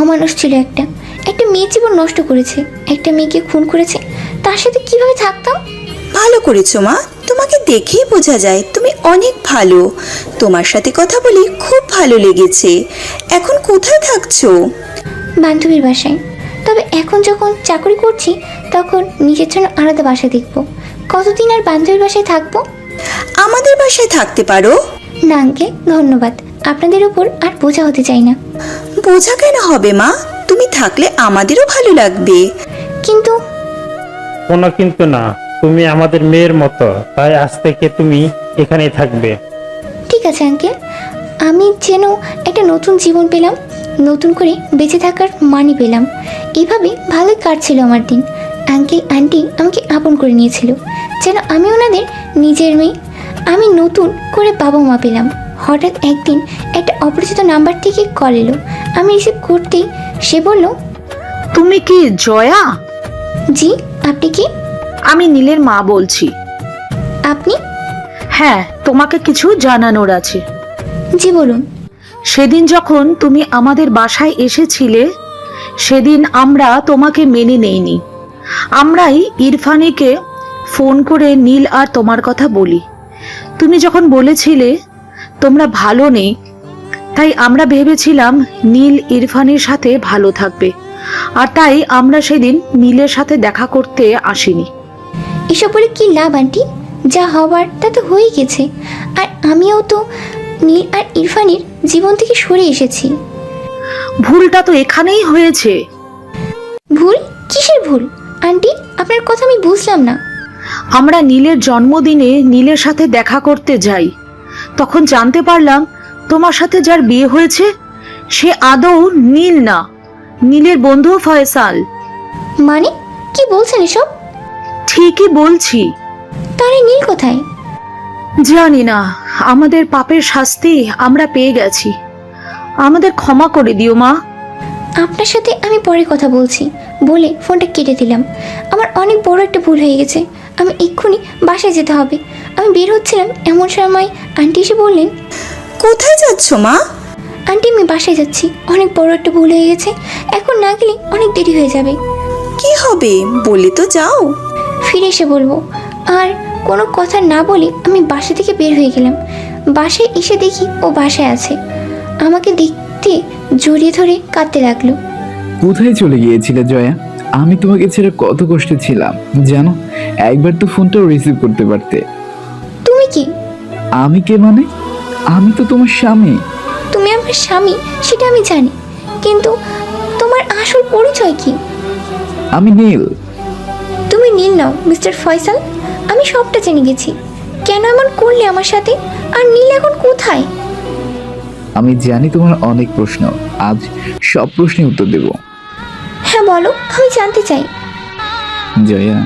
অমানুষ ছিল একটা একটা মেয়ের জীবন নষ্ট করেছে, একটা মেয়েকে খুন করেছে। তার সাথে কিভাবে থাকতাম? ভালো করেছো মা, তোমাকে দেখেই বোঝা যায় তুমি অনেক ভালো। তোমার সাথে কথা বলে খুব ভালো লেগেছে। এখন কোথায় থাকছো? বান্ধবীর বাসায়। তবে এখন যখন চাকরি করছি তখন নিজের জন্য আলাদা বাসা দেখব। কতদিন আর বান্ধবীর বাসায় থাকবো? আমাদের বাসায় থাকতে পারো। না আঙ্কেল, ধন্যবাদ। আপনাদের উপর আর বোঝা হতে চাই না। বোঝা কেন হবে মা, তুমি থাকলে আমাদেরও ভালো লাগবে। কিন্তু কোনো কিন্তু না, তুমি আমাদের মেয়ের মতো, তাই আজ থেকে তুমি এখানেই থাকবে। ঠিক আছে আঙ্কেল, আমি যেন একটা নতুন জীবন পেলাম, নতুন করে বেঁচে থাকার মানে পেলাম। এভাবে ভালোই কাটছিল আমার দিন। আঙ্কেল আন্টি আমাকে আপন করে নিয়েছিল, যেন আমি ওনাদের নিজের মেয়ে। আমি নতুন করে বাবা মা পেলাম। হঠাৎ একদিন একটা অপরিচিত নাম্বার থেকে কল এলো। আমি রিসিভ করতেই সে বলল, তুমি কি জয়া? জি, আপনি কি? আমি নীলের মা বলছি। আপনি? হ্যাঁ, তোমাকে কিছু জানানোর আছে। জি বলুন। সেদিন যখন তুমি আমাদের বাসায় এসেছিলে, সেদিন আমরা তোমাকে মেনে নেইনি। আমরাই ইরফানিকে ফোন করে নীল আর তোমার কথা বলি। তুমি যখন বলেছিলে তোমরা ভালো নেই, তাই আমরা ভেবেছিলাম নীল ইরফানের সাথে ভালো থাকবে, আর তাই আমরা সেদিন নীলের সাথে দেখা করতে আসিনি। এসব বলে কি লাভ আন্টি? যা হওয়ার তা তো হয়ে গেছে। আর আমিও তো নীল আর ইরফানের জীবন থেকে সরে এসেছি। ভুলটা তো এখানেই হয়েছে। ভুল? কিসের ভুল আন্টি? আপনার কথা আমি বুঝলাম না। আমরা নীলের জন্মদিনে নীলের সাথে দেখা করতে যাই, তখন জানতে পারলাম তোমার সাথে যার বিয়ে হয়েছে সে আদৌ নীল না, নীলের বন্ধু ফয়সাল। মানে কি বলছেন এসব? ঠিকই বলছি। তাহলে নীল কোথায়? জানি না, আমাদের পাপের শাস্তি আমরা পেয়ে গেছি। আমাদের ক্ষমা করে দিও মা। আপনার সাথে আমি পরে কথা বলছি বলে ফোনটা কেটে দিলাম। আমার অনেক বড় একটা ভুল হয়ে গেছে। আমি এক্ষুনি বাসায় যেতে হবে। আমি বের হচ্ছিলাম, এমন সময় আন্টি এসে বললেন, কোথায় যাচ্ছ মা? আন্টি আমি বাসায় যাচ্ছি, অনেক বড় একটা ভুল হয়ে গেছে। এখন না গেলে অনেক দেরি হয়ে যাবে। কি হবে বলে তো যাও। ফিরে এসে বলবো। আর কোনো কথা না বলে আমি বাসা থেকে বের হয়ে গেলাম। বাসায় এসে দেখি ও বাসায় আছে। আমাকে দেখতে জড়িয়ে ধরে কাঁদতে লাগলো। কোথায় চলে গিয়েছিলে জয়া? আমি তোমাকে ছেড়ে কত কষ্টে ছিলাম জানো। একবার তো ফোনটাও রিসিভ করতে পারতে। তুমি কি? আমি কে মানে? আমি তো তোমার স্বামী। তুমি আমার স্বামী সেটা আমি জানি, কিন্তু তোমার আসল পরিচয় কি? আমি নীল। তুমি নীল নাও মিস্টার ফয়সাল। আমি সবটা জেনে গেছি। কেন এমন করলে আমার সাথে? আর নীল এখন কোথায়? আমি জানি তোমার অনেক প্রশ্ন, আজ সব প্রশ্নের উত্তর দেব। হ্যাঁ বলো, আমি জানতে চাই। জয়া,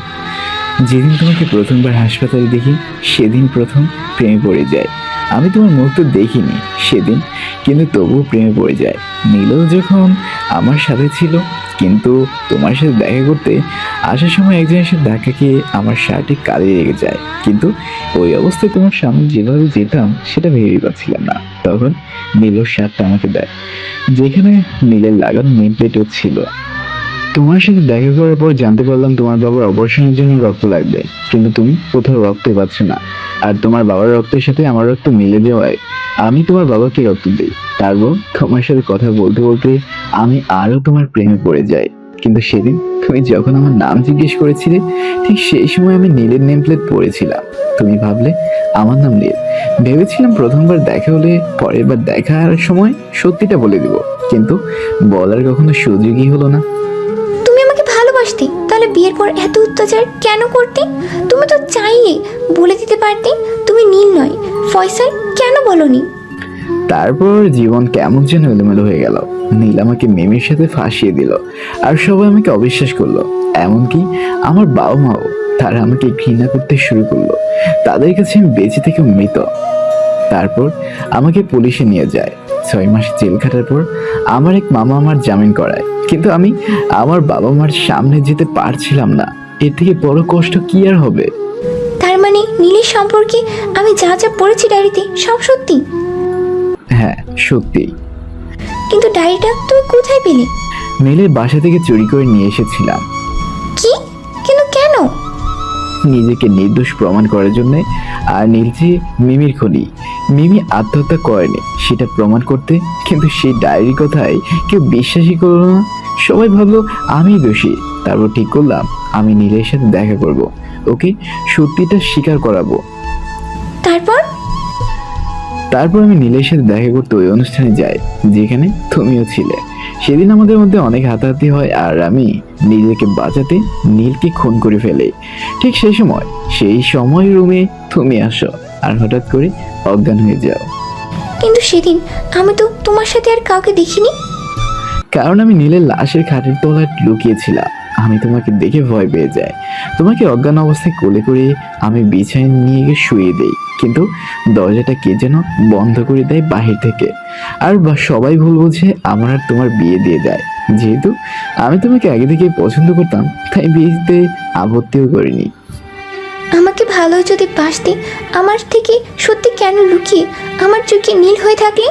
যেদিন তোমাকে প্রথমবার হাসপাতালে দেখি সেদিন প্রথম প্রেমে পড়ে যায়। আমি তোমার মুখ তো দেখিনি সেদিন, কিন্তু তবুও প্রেমে পড়ে যায়। নীলও যখন আমার সাথে ছিল, কিন্তু তোমার সাথে দেখা করতে আসার সময় একজন এসে ধাক্কা খেয়ে আমার শার্টে কালি লেগে যায়। কিন্তু ওই অবস্থায় তোমার সামনে যেভাবে যেতাম সেটা ভেবেই পাচ্ছিলাম না। তখন নীলর শার্টটা আমাকে দেয়, যেখানে নীলের লাগানো নেম প্লেটও ছিল। তোমার সাথে দেখা করার পর জানতে পারলাম তোমার বাবার অপারেশনের জন্য রক্ত লাগবে, কিন্তু তুমি কোথাও রক্ত পাচ্ছ না। আর তোমার বাবার রক্তের সাথে আমার রক্ত মিলে যাওয়ায় আমি তোমার বাবাকে রক্ত দিই। তারপর তোমার সাথে কথা বলতে বলতে আমি আরো তোমার প্রেমে পড়ে যাই। কিন্তু সেদিন তুমি যখন আমার নাম জিজ্ঞেস করেছিলে, ঠিক সেই সময় আমি নীলের নেম প্লেট পড়েছিলাম। তুমি ভাবলে আমার নাম নীল। ভেবেছিলাম প্রথমবার দেখা হলে পরের বার দেখার সময় সত্যিটা বলে দিব, কিন্তু বলার কখনো সুযোগই হলো না। তুমি আমাকে ভালোবাসতে, তাহলে বিয়ের পর এত অত্যাচার কেন করতে? তুমি তো চাইলে বলে দিতে পারতে তুমি নীল নয় ফয়সাল। কেন বলনি? তারপর জীবন কেমন যেন এলোমেলো হয়ে গেল। নীল আমাকে মেমের সাথে ফাঁসিয়ে দিল, আর সবাই আমাকে অবিশ্বাস করলো। এমনকি আমার বাবা মাও, তারা আমাকে ঘৃণা করতে শুরু করলো। তাদের কাছে আমি বেঁচে থেকে মৃত। তারপর আমাকে পুলিশে নিয়ে যায়। 6 মাস জেল খাটার পর আমার এক মামা আমার জামিন করায়, কিন্তু আমি আমার বাবা মার সামনে যেতে পারছিলাম না। এর থেকে বড় কষ্ট কি আর হবে? তার মানে নীলের সম্পর্কে আমি যা যা পড়েছি ডায়েরিতে সব সত্যি? হ্যাঁ, সত্যি। কিন্তু ডায়েরিটা তুমি কোথায় পেলে? নীলের বাসা থেকে চুরি করে নিয়ে এসেছিলাম কি? কিন্তু কেন? নিজেকে নির্দোষ প্রমাণ করার জন্য। আর নীল যে মিমির খুনি, মিমি আত্মহত্যা করেনি সেটা প্রমাণ করতে। কিন্তু সেই ডায়েরির কথায় কেউ বিশ্বাসই করলো না, সবাই ভাবলো আমিই দোষী। তারপর ঠিক করলাম আমি নীলের সাথে দেখা করব, ওকে সত্যিটা স্বীকার করাবো। তারপর আমি নীলের সাথে দেখা করতে ওই অনুষ্ঠানে যাই যেখানে তুমিও ছিলে। সেদিন আমাদের মধ্যে অনেক হাতাহাতি হয় আর আমি নিজেকে বাঁচাতে নীলকে খুন করে ফেলি। ঠিক সেই সময় রুমে তুমি আসো আর হঠাৎ করে অজ্ঞান হয়ে যাও। কিন্তু সেদিন আমি তো তোমার সাথে আর কাউকে দেখিনি। কারণ আমি নীলের লাশের খাটের তলায় লুকিয়েছিলাম। আমি তোমাকে দেখে ভয় পেয়ে যাই, তোমাকে অজ্ঞান অবস্থায় কোলে করে আমি বিছানায় নিয়ে গিয়ে শুয়ে দেই। কিন্তু দরজাটা কে যেন বন্ধ করে দেয় বাহির থেকে। আর সবাই ভুল বুঝে আমার আর তোমার বিয়ে দিয়ে দেয়। যেহেতু আমি তোমাকে আগে থেকে পছন্দ করতাম তাই বিয়েতে আপত্তিও করিনি। আমাকে ভালো যদি বাসতে আমার থেকে সত্যি কেন লুকিয়ে আমার চোখে নীল হয়ে থাকলে?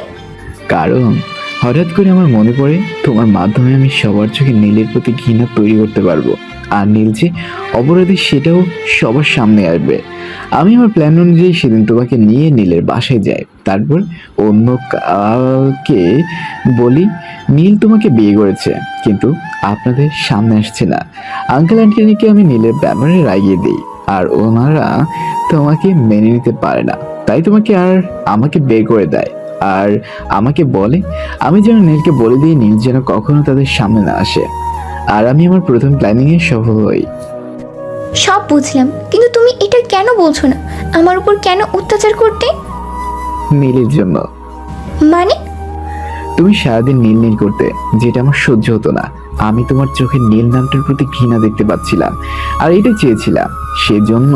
কারণ হঠাৎ করে আমার মনে পড়ে তোমার মাধ্যমে আমি সবার চোখে নীলের প্রতি ঘৃণা তৈরি করতে পারবো। আর নীল যে অপরাধী সেটাও সবার সামনে আসবে। আমি আমার প্ল্যান অনুযায়ী সেদিন তোমাকে নিয়ে নীলের বাসায় যাই। তারপর অন্য কাউকে বলি নীল তোমাকে বিয়ে করেছে, কিন্তু আপনাদের সামনে আসছে না। আঙ্কেল আন্টিকে আমি নীলের ব্যাপারে রাগিয়ে দিই আর ওনারা তোমাকে মেনে নিতে পারে না, তাই তোমাকে আর আমাকে বের করে দেয়। আর আমাকে বলে আমি যেন নীলকে বলে দিই নীল যেন কখনো তাদের সামনে না আসে। আর আমি আমার প্রথম প্ল্যানিংয়ে সফল হই। সব বুঝলাম, কিন্তু তুমি এটা কেন বলছো না? আমার উপর কেন অত্যাচার করতে? নীলের জন্য। মানে? তুমি সারাদিন নীল নীল করতে, যেটা আমার সহ্য হতো না। আমি তোমার চোখে নীল নামটার প্রতি ঘৃণা দেখতে পাচ্ছিলাম আর এটা চেয়েছিলাম। সেজন্য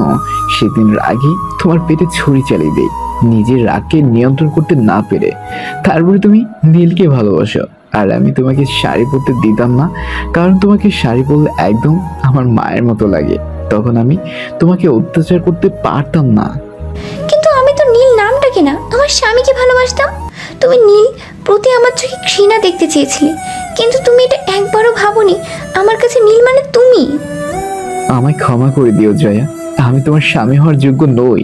সেদিন রাগে তোমার পেটে ছুরি চালিয়ে দেই, নিজের রাগকে নিয়ন্ত্রণ করতে না পেরে। তারপরে তুমি নীলকে ভালোবাসো আর আমি তোমাকে শাড়ি পরতে দিতাম না, কারণ তোমাকে শাড়ি পরলে একদম আমার মায়ের মতো লাগে। তখন আমি তোমাকে অত্যাচার করতে পারতাম না। কিন্তু আমি তো নীল নামটাকে না, আমার স্বামীকে ভালোবাসতাম। তুমি নীল প্রতি আমার চোখে ঘৃণা দেখতে চেয়েছিলে, কিন্তু তুমি এটা একবারও ভাবোনি আমার কাছে নীল মানে তুমি। আমায় ক্ষমা করে দিও জয়া, আমি তোমার স্বামী হওয়ার যোগ্য নই।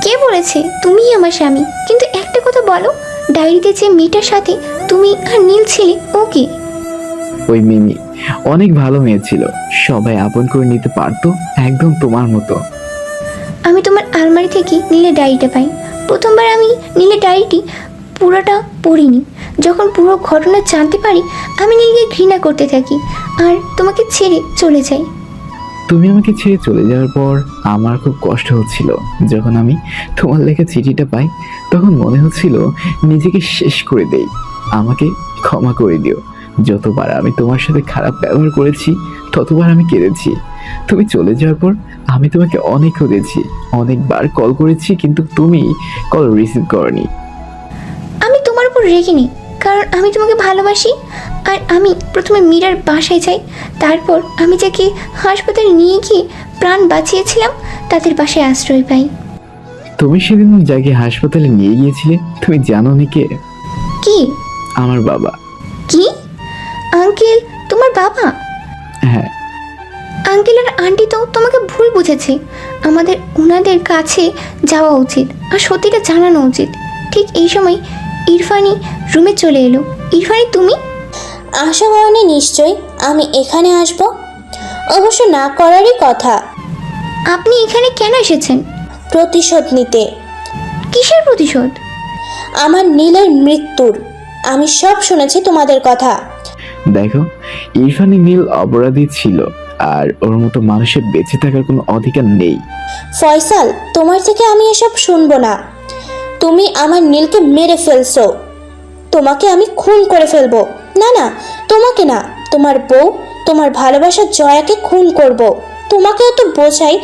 কে বলেছে তুমিই আমার স্বামী? কিন্তু একটা কথা বলো, ডায়েরিতে যে মেয়েটার সাথে তুমি আর নীল ছিলে ও কি? ওই মিমি অনেক ভালো মেয়ে ছিল, সবাই আপন করে নিতে পারতো, একদম তোমার মতো। আমি তোমার আলমারি থেকে নীলের ডায়েরিটা পাই। প্রথমবার আমি নীলের ডায়েরিটি পুরোটা পড়িনি। যখন পুরো ঘটনা জানতে পারি আমি নীলকে ঘৃণা করতে থাকি আর তোমাকে ছেড়ে চলে যাই। তুমি আমাকে ছেড়ে চলে যাওয়ার পর আমার খুব কষ্ট হচ্ছিল। যখন আমি তোমার লেখা চিঠিটা পাই তখন মনে হচ্ছিল নিজেকে শেষ করে দেই। আমাকে ক্ষমা করে দিও। যতবার আমি তোমার সাথে খারাপ ব্যবহার করেছি ততবার আমি কেঁদেছি। তুমি চলে যাওয়ার পর আমি তোমাকে অনেক খুঁজেছি, অনেকবার কল করেছি, কিন্তু তুমি কল রিসিভ করনি। আমি তোমার উপর রেগে নেই, কারণ আমি তোমাকে ভালোবাসি। আর আমি প্রথমে মীরার বাসায় যাই, তারপর আমি যাকে হাসপাতালে নিয়ে গিয়ে প্রাণ বাঁচিয়েছিলাম তাদের বাসায় আশ্রয় পাই। তুমি সেদিন যাকে হাসপাতালে নিয়ে গিয়েছিলে তুমি জানো নি কে? কি? আমার বাবা। কি? আঙ্কেল তোমার বাবা? হ্যাঁ। আঙ্কেল আর আন্টি তো তোমাকে ভুল বুঝেছে। আমাদের ওনাদের কাছে যাওয়া উচিত আর সত্যিটা জানানো উচিত। ঠিক এই সময় ইরফানি রুমে চলে এলো। ইরফানি তুমি? আশা করেনি নিশ্চয়ই আমি এখানে আসব, অবশ্য না করারই কথা। আপনি এখানে কেন এসেছেন? প্রতিশোধ নিতে। কিসের প্রতিশোধ? আমার নীলের মৃত্যুর। আমি সব শুনেছি তোমাদের কথা। দেখো, ইরফানি নীল অপরাধী ছিল আর ওর মতো মানুষের বেঁচে থাকার কোনো অধিকার নেই। ফয়সাল, তোমার থেকে আমি এসব শুনবো না। তুমি আমার নীলকে মেরে ফেলছো, তোমাকে আমি খুন করে ফেলবো। না না, তোমাকে না, তোমার বউ, তোমার ভালোবাসার জয়াকে খুন করব। তোমাকেও তো বোঝাই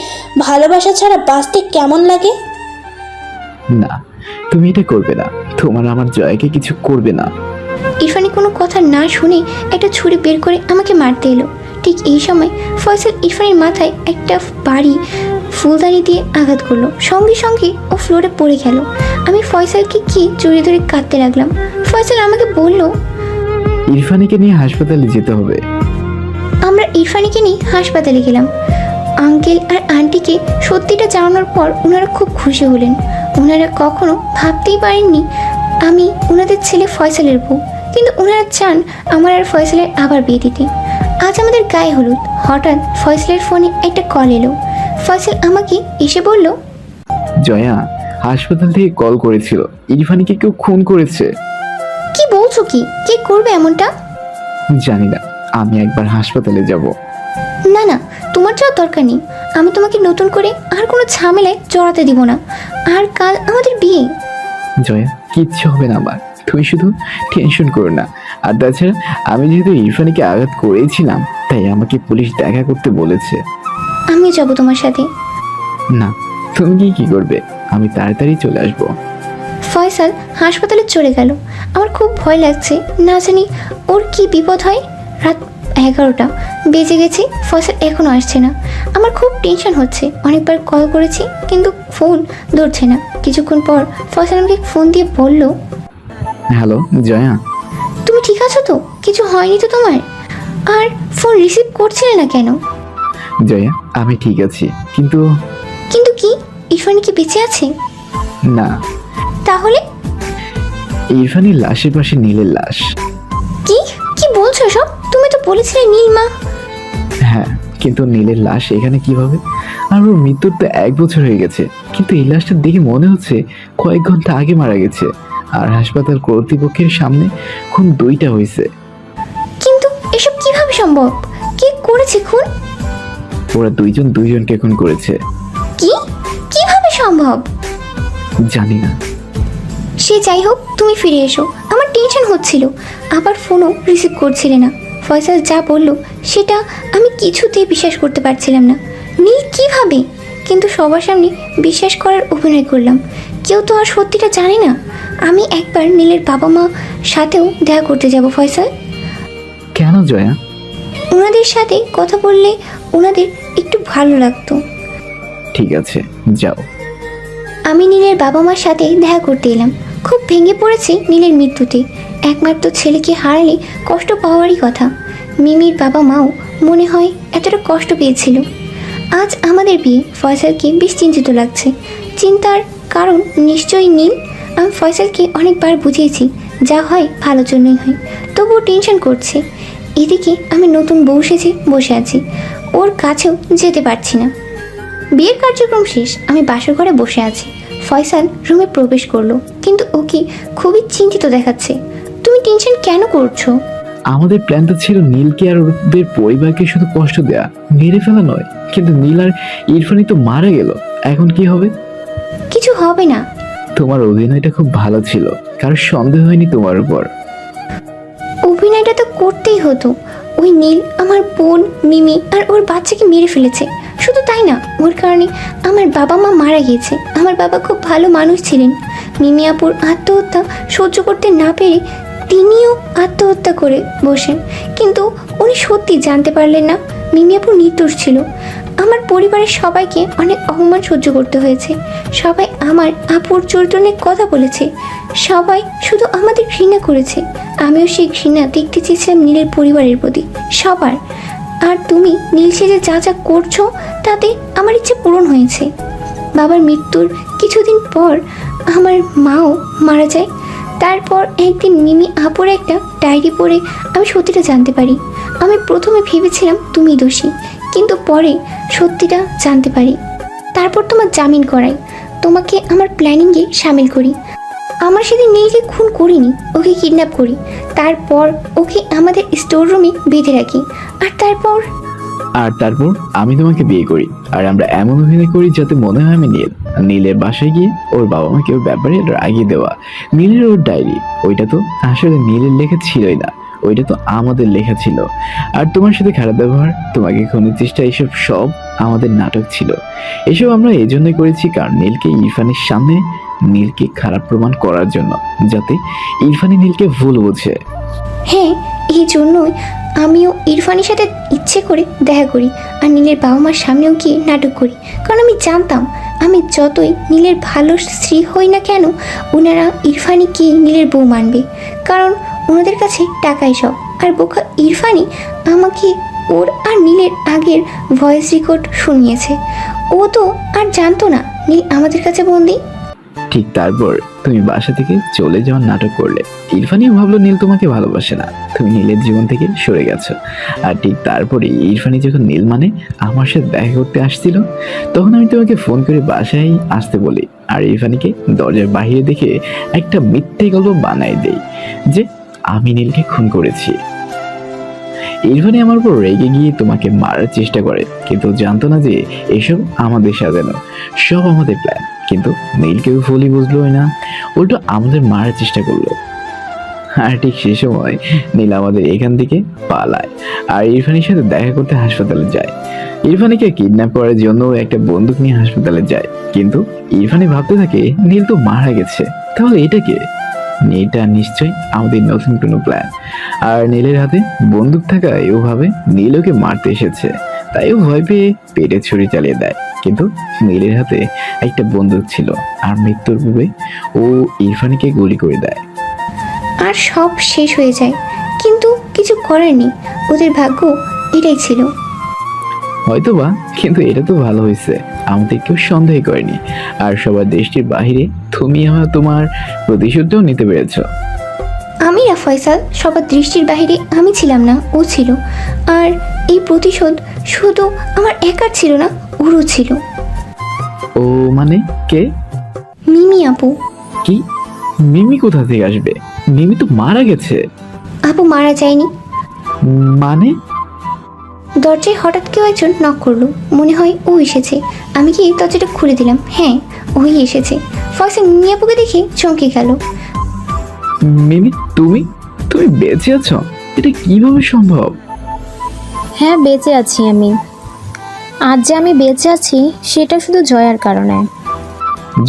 ভালোবাসা ছাড়া বাঁচতে কেমন লাগে। না, তুমি এটা করবে না। তোমার আমার জয়াকে কিছু করবে না। ইরফানি কোনো কথা না শুনে একটা ছুরি বের করে আমাকে মারতে এলো। ঠিক এই সময় ফয়সাল ইরফানের মাথায় একটা বাড়ি ফুলদানি দিয়ে আঘাত করলো। সঙ্গে সঙ্গে ও ফ্লোরে পড়ে গেল আমি ফয়সালকে কি জড়িয়ে ধরে কাঁদতে লাগলাম। ফয়সাল আমাকে বলল, ইরফানিকে নিয়ে হাসপাতালে যেতে হবে। আমরা ইরফানিকে নিয়ে হাসপাতালে গেলাম। আঙ্কেল আর আন্টিকে সত্যিটা জানানোর পর ওনারা খুব খুশি হলেন। ওনারা কখনো ভাবতেই পারেননি আমি ওনাদের ছেলে ফয়সালের বউ, কিন্তু ওনারা চান আমার আর ফয়সালের আবার বিয়ে দিতে। আজ আমাদের গায়ে হলুদ। হঠাৎ ফয়সালের ফোনে একটা কল এলো। ফয়সাল আমাকে এসে বলল, জয়া, হাসপাতাল থেকে কল করেছিল, ইরফানিকে কেউ খুন করেছে। কি বলছো? কি কে করবে এমনটা? জানি না, আমি একবার হাসপাতালে যাব। না না, তোমার যাওয়ার দরকার নেই। আমি তোমাকে নতুন করে আর কোনো ঝামেলায় জড়াতে দিব না। আর কাল আমাদের বিয়ে। জয়া, কিচ্ছু হবে না আমার, তুমি শুধু টেনশন করো না। আর তাছাড়া আমি যেহেতু ইরফানিকে আঘাত করেছিলাম, তাই আমাকে পুলিশ দেখা করতে বলেছে। আমি যাব তোমার সাথে। না, তুমি কি করবে? আমি তাড়াতাড়ি চলে আসবো। ফয়সাল হাসপাতালে চলে গেল। আমার খুব ভয় লাগছে, না জানি ওর কি বিপদ হয়। রাত 11টা বেজে গেছে, ফয়সাল এখনও আসছে না। আমার খুব টেনশন হচ্ছে। অনেকবার কল করেছি কিন্তু ফোন ধরছে না। কিছুক্ষণ পর ফয়সাল আমাকে ফোন দিয়ে বলল, হ্যালো জয়া। তুমি ঠিক আছো তো? কিছু হয়নি তো তোমার? আর ফোন রিসিভ করছিলে না কেন? জয়া, আমি ঠিক আছি, কিন্তু কিন্তু কি, ইরফানি কি বেঁচে আছে? না, তাহলে? ইরফানির লাশের পাশে নীলের লাশ। কি কি বলছো সব? তুমি তো বলেছিলে নীল মা। হ্যাঁ, কিন্তু নীলের লাশ এখানে কিভাবে? আর ওর মৃত্যুর তো 1 বছর হয়ে গেছে, কিন্তু এই লাশটা দেখে মনে হচ্ছে কয়েক ঘন্টা আগে মারা গেছে। আর হাসপাতাল কর্তৃপক্ষের সামনে খুন 2টা হয়েছে। কিন্তু এসব কিভাবে সম্ভব? কে করেছে খুন? ওরা দুইজনকে খুন করেছে। কি কিভাবে সম্ভব? জানি না। সে যাই হোক, তুমি ফিরে এসো। আমার টেনশন হচ্ছিল। আবার ফোনও রিসিভ করছিলে না। ফয়সাল যা বলল সেটা আমি কিছুতেই বিশ্বাস করতে পারছিলাম না। নীল কিভাবে? কিন্তু সবার সামনে বিশ্বাস করার অভিনয় করলাম। কেউ তো আর সত্যিটা জানে না। আমি একবার নীলের বাবা মা সাথেও দেখা করতে যাব ফয়সাল। কেন জয়া? ওনাদের সাথে কথা বললে ওনাদের একটু ভালো লাগতো। ঠিক আছে, যাও। আমি নীলের বাবা মার সাথে দেখা করতে এলাম। খুব ভেঙে পড়েছে নীলের মৃত্যুতে। একমাত্র ছেলেকে হারালে কষ্ট পাওয়ারই কথা। মিমির বাবা মাও মনে হয় এতটা কষ্ট পেয়েছিল। আজ আমাদের বিয়ে। ফয়সালকে বেশ চিন্তিত লাগছে। চিন্তার কারণ নিশ্চয়ই নীল। আমি ফয়সালকে অনেকবার বুঝিয়েছি, যা হয় ভালোর জন্যই হয়, তবুও টেনশন করছে। এদিকে আমি নতুন বউ সেজে বসে আছি, ওর কাছেও যেতে পারছি না। বিয়ের কার্যক্রম শেষ। আমি বাসর ঘরে বসে আছি। ফয়সাল রুমে প্রবেশ করলো, কিন্তু ওকে খুবই চিন্তিত দেখাচ্ছে। তুমি টেনশন কেন করছো? আমাদের প্ল্যানটা ছিল নীলকে আর ওদের পরিবারকে শুধু কষ্ট দেয়া, মেরে ফেলা নয়। কিন্তু নীল আর ইরফানি তো মারা গেল, এখন কি হবে? কিছু হবে না। তোমার অভিনয়টা খুব ভালো ছিল, কারোর সন্দেহ হয়নি তোমার উপর। অভিনয়টা তো করতেই হতো। ওই নীল আমার বোন মিমি আর ওর বাচ্চাকে মেরে ফেলেছে। শুধু তাই না, ওর কারণে আমার বাবা মা মারা গিয়েছে। আমার বাবা খুব ভালো মানুষ ছিলেন। মিমি আপুর আত্মহত্যা সহ্য করতে না পেরে তিনিও আত্মহত্যা করে বসেন। কিন্তু উনি সত্যি জানতে পারলেন না মিমি আপু নির্দোষ ছিল। আমার পরিবারের সবাইকে অনেক অপমান সহ্য করতে হয়েছে। সবাই আমার আপুর চরিত্র নিয়ে কথা বলেছে। সবাই শুধু আমাদের ঘৃণা করেছে। আমিও সেই ঘৃণা দেখতে চেয়েছিলাম নীলের পরিবারের প্রতি, সবার। আর তুমি নীল সেজে যা যা করছো তাতে আমার ইচ্ছে পূরণ হয়েছে। বাবার মৃত্যুর কিছুদিন পর আমার মাও মারা যায়। তারপর একদিন মিমি আপুর একটা ডায়েরি পড়ে আমি সত্যিটা জানতে পারি। আমি প্রথমে ভেবেছিলাম তুমি দোষী, কিন্তু পরে সত্যিটা জানতে পারি। তারপর তোমার জামিন করাই, তোমাকে আমার প্ল্যানিংয়ে সামিল করি। আমরা সেদিন নীলকে খুন করিনি, ওকে কিডন্যাপ করি। তারপর ওকে আমাদের স্টোর রুমে বেঁধে রাখি। আর তারপর আমি তোমাকে বিয়ে করি। আর আমরা এমন অভিনয় করি যাতে মনে হয় আমি নীল। নীলের বাসায় গিয়ে ওর বাবা মাকে ওর ব্যাপারে রাগিয়ে দেওয়া। নীলের ওর ডায়েরি, ওইটা তো আসলে নীলের লেখা ছিলই না, ওইটা তো আমাদের লেখা ছিল। আর তোমার সাথে খারাপ ব্যবহার, তোমাকে খুনের চেষ্টা, এসব সব আমাদের নাটক ছিল। এসব আমরা এই জন্যই করেছি কারণ নীলকে ইরফানের সামনে নীলকে খারাপ প্রমাণ করার জন্য, যাতে ইরফানি নীলকে ভুল বোঝে। হ্যাঁ, এই জন্যই আমিও ইরফানের সাথে ইচ্ছে করে দেখা করি আর নীলের বাবা মার সামনেও গিয়ে নাটক করি, কারণ আমি জানতাম আমি যতই নীলের ভালো স্ত্রী হই না কেন ওনারা ইরফানিকে নীলের বউ মানবে, কারণ ওনাদের কাছে টাকাই সব। আর বোকা ইরফানি আমাকে ওর আর নীলের আগের ভয়েস রেকর্ড শুনিয়েছে। ও তো আর জানতো না নীল আমাদের কাছে বন্দি। ঠিক তারপর তুমি বাসা থেকে চলে যাওয়ার নাটক করলে। ইরফানিও ভাবলো নীল তোমাকে ভালোবাসে না, তুমি নীলের জীবন থেকে সরে গেছো। আর ঠিক তারপরে ইরফানি যখন নীল মানে আমার সাথে দেখা করতে আসছিল, তখন আমি তোমাকে ফোন করে বাসায় আসতে বলি, আর ইরফানিকে দরজার বাইরে দেখে একটা মিথ্যে গল্প বানাই দেই যে আমি নীলকে খুন করেছি। ইরফানি আমার উপর রেগে গিয়ে তোমাকে মারার চেষ্টা করে, কিন্তু জানতো না যে এসব আমাদের সাজানো, সব আমাদের প্ল্যান। কিন্তু নীলকেও ফুলই বুঝলোই না, উল্টো আমাদের মারার চেষ্টা করলো। আর ঠিক সেই সময় নীল আমাদের এখান থেকে পালায় আর ইরফানির সাথে দেখা করতে হাসপাতালে যায়। ইরফানিকে কিডন্যাপ করার জন্য একটা বন্দুক নিয়ে হাসপাতালে যায়, কিন্তু ইরফানি ভাবতে থাকে নীল তো মারা গেছে, তাহলে এটা কে? এটা নিশ্চয়ই আমাদের নতুন কোনো প্ল্যান। আর নীলের হাতে বন্দুক থাকায় ও ভাবে নীল ওকে মারতে এসেছে, তাই ও ভয় পেয়ে পেটে ছুরি চালিয়ে দেয়। কিন্তু নীলের হাতে একটা বন্দুক ছিল, আর মৃত্যুর পূর্বে ও ইরফানিকে গুলি করে দেয়। আর সব শেষ হয়ে যায়, কিন্তু কিছু করার নেই, ওদের ভাগ্য এটাই ছিল। হয়তোবা, কিন্তু এটা তো ভালো হয়েছে, আমাদের কেউ সন্দেহ করেনি। আর সবার দৃষ্টির বাহিরে তুমি আমার তোমার প্রতিশোধটাও নিতে পেরেছো। আমি না ফয়সাল, সবার দৃষ্টির বাইরে আমি ছিলাম না, ও ছিল। আর এই প্রতিশোধ শুধু আমার একার ছিল না, ওরও ছিল। ও মানে কে? মিমি আপু। কি? মিমি কোথা থেকে আসবে? মিমি তো মারা গেছে। আপু মারা যায়নি। মানে? দরজায় হঠাৎ কেউ একজন নক করলো, মনে হয় ও এসেছে। আমি কি দরজাটা খুলে দিলাম, হ্যাঁ ওই এসেছে। ফয়সাল মিমি আপুকে দেখে চমকে গেল। মিমি, তুমি তুমি বেঁচে আছো? এটা কিভাবে সম্ভব? হ্যাঁ বেঁচে আছি আমি। আজ যে আমি বেঁচে আছি সেটা শুধু জয়ার কারণে।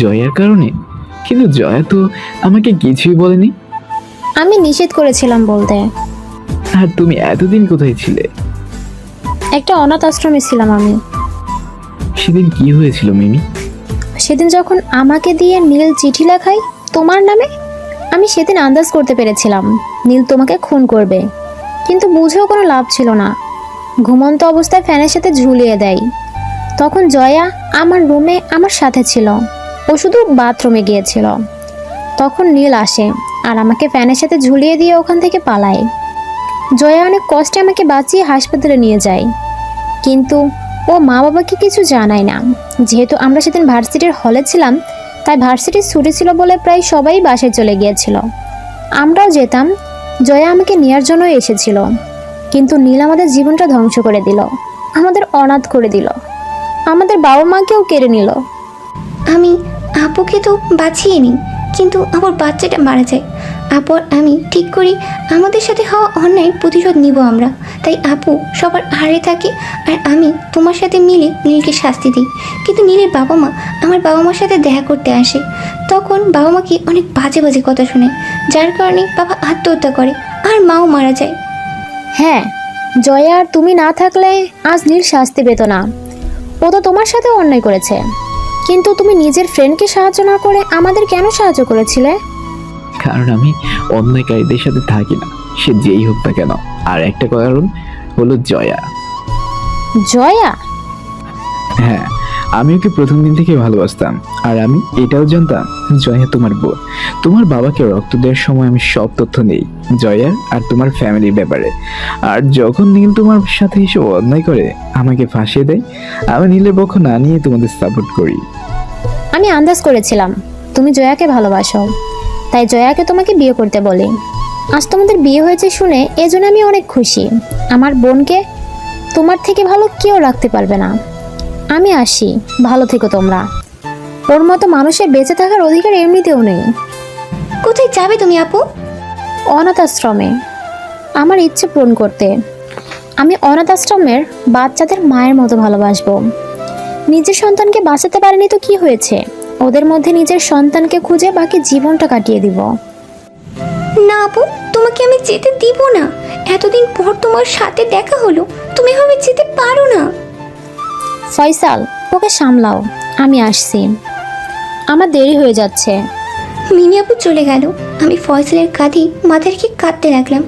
জয়ার কারণে? কিন্তু জয়া তো আমাকে কিছুই বলেনি। আমি নিষেধ করেছিলাম বলতে। আর তুমি এতদিন কোথায় ছিলে? একটা অনাথ আশ্রমে ছিলাম আমি। সেদিন কি হয়েছিল মিমি? সেদিন যখন আমাকে দিয়ে নীল চিঠি লেখায় তোমার নামে, আমি সেদিন আন্দাজ করতে পেরেছিলাম নীল তোমাকে খুন করবে, কিন্তু বুঝেও কোনো লাভ ছিল না। ঘুমন্ত অবস্থায় ফ্যানের সাথে ঝুলিয়ে দেয়। তখন জয়া আমার রুমে আমার সাথে ছিল, ও শুধু বাথরুমে গিয়েছিল। তখন নীল আসে আর আমাকে ফ্যানের সাথে ঝুলিয়ে দিয়ে ওখান থেকে পালায়। জয়া অনেক কষ্টে আমাকে বাঁচিয়ে হাসপাতালে নিয়ে যায়, কিন্তু ও মা বাবাকে কিছু জানায় না। যেহেতু আমরা সেদিন ভার্সিটির হলে ছিলাম, তাই ভার্সিটির ছুটি ছিল বলে প্রায় সবাই বাসায় চলে গিয়েছিল। আমরাও যেতাম, জয়া আমাকে নেওয়ার জন্য এসেছিল। কিন্তু নীল আমাদের জীবনটা ধ্বংস করে দিল, আমাদের অনাথ করে দিল, আমাদের বাবা মাকেও কেড়ে নিল। আমি আপুকে তো বাঁচিয়ে নিই, কিন্তু আমার বাচ্চাটা মারা যায়। আপু আর আমি ঠিক করি আমাদের সাথে হওয়া অন্যায় প্রতিশোধ নিব আমরা। তাই আপু সবার হারে থাকে আর আমি তোমার সাথে মিলে নীলকে শাস্তি দিই। কিন্তু নীলের বাবা মা আমার বাবা মার সাথে দেখা করতে আসে, তখন বাবা মাকে অনেক বাজে বাজে কথা শোনায়, যার কারণে বাবা আত্মহত্যা করে আর মাও মারা যায়। হ্যাঁ, জয়া আর তুমি না থাকলে আজ নীল শাস্তি পেত না। ও তো তোমার সাথে অন্যায় করেছে, কিন্তু তুমি নিজের ফ্রেন্ডকে সাহায্য না করে আমাদের কেন সাহায্য করেছিলে? কারণ আমি অন্যায়কারীদের সাথে থাকি না, সে যেই হোক না কেন। আর একটা কারণ হলো জয়া। জয়া? হ্যাঁ, আমি ওকে প্রথম দিন থেকে ভালোবাসতাম। আর আমি এটাও জানতাম জয়া তোমার বোন। তোমার বাবাকে রক্ত দেওয়ার সময় আমি সব তথ্য নেই জয়ার আর তোমার ফ্যামিলির ব্যাপারে। আর যখন নীল তোমার সাথে এসে অন্যায় করে আমাকে ফাঁসিয়ে দেয়, আমি নীলের পক্ষ না নিয়ে তোমাদের সাপোর্ট করি। আমি আন্দাজ করেছিলাম তুমি জয়াকে ভালোবাসো, তাই জয়াকে তোমাকে বিয়ে করতে বলি। আজ তোমাদের বিয়ে হয়েছে শুনে এজন্য আমি অনেক খুশি। আমার বোনকে তোমার থেকে ভালো কেউ রাখতে পারবে না। আমি আসি, ভালো থেকো তোমরা। ওর মতো মানুষের বেঁচে থাকার অধিকার এমনিতেও নেই। কোথায় যাবে তুমি আপু? অনাথ আশ্রমে, আমার ইচ্ছে পূরণ করতে। আমি অনাথ আশ্রমের বাচ্চাদের মায়ের মতো ভালোবাসবো। নিজের সন্তানকে বাঁচাতে পারেনি তো কি হয়েছে, ওদের মধ্যে নিজের সন্তানকে খুঁজে বাকি জীবনটা কাটিয়ে দিব। না আপু, তোমাকে আমি যেতে দিব না। এতদিন পর তোমার সাথে দেখা হলো, তুমি এভাবে যেতে পারো না। ফয়সাল, ওকে সামলাও, আমি আসছি, আমার দেরি হয়ে যাচ্ছে। মিমি আপু চলে গেল। আমি ফয়সালের কাঁধে মাথা রেখে কাঁদতে লাগলাম।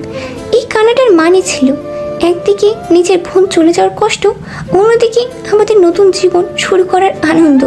এই কান্নাটার মানে ছিল একদিকে নিজের বোন চলে যাওয়ার কষ্ট, অন্যদিকে আমাদের নতুন জীবন শুরু করার আনন্দ।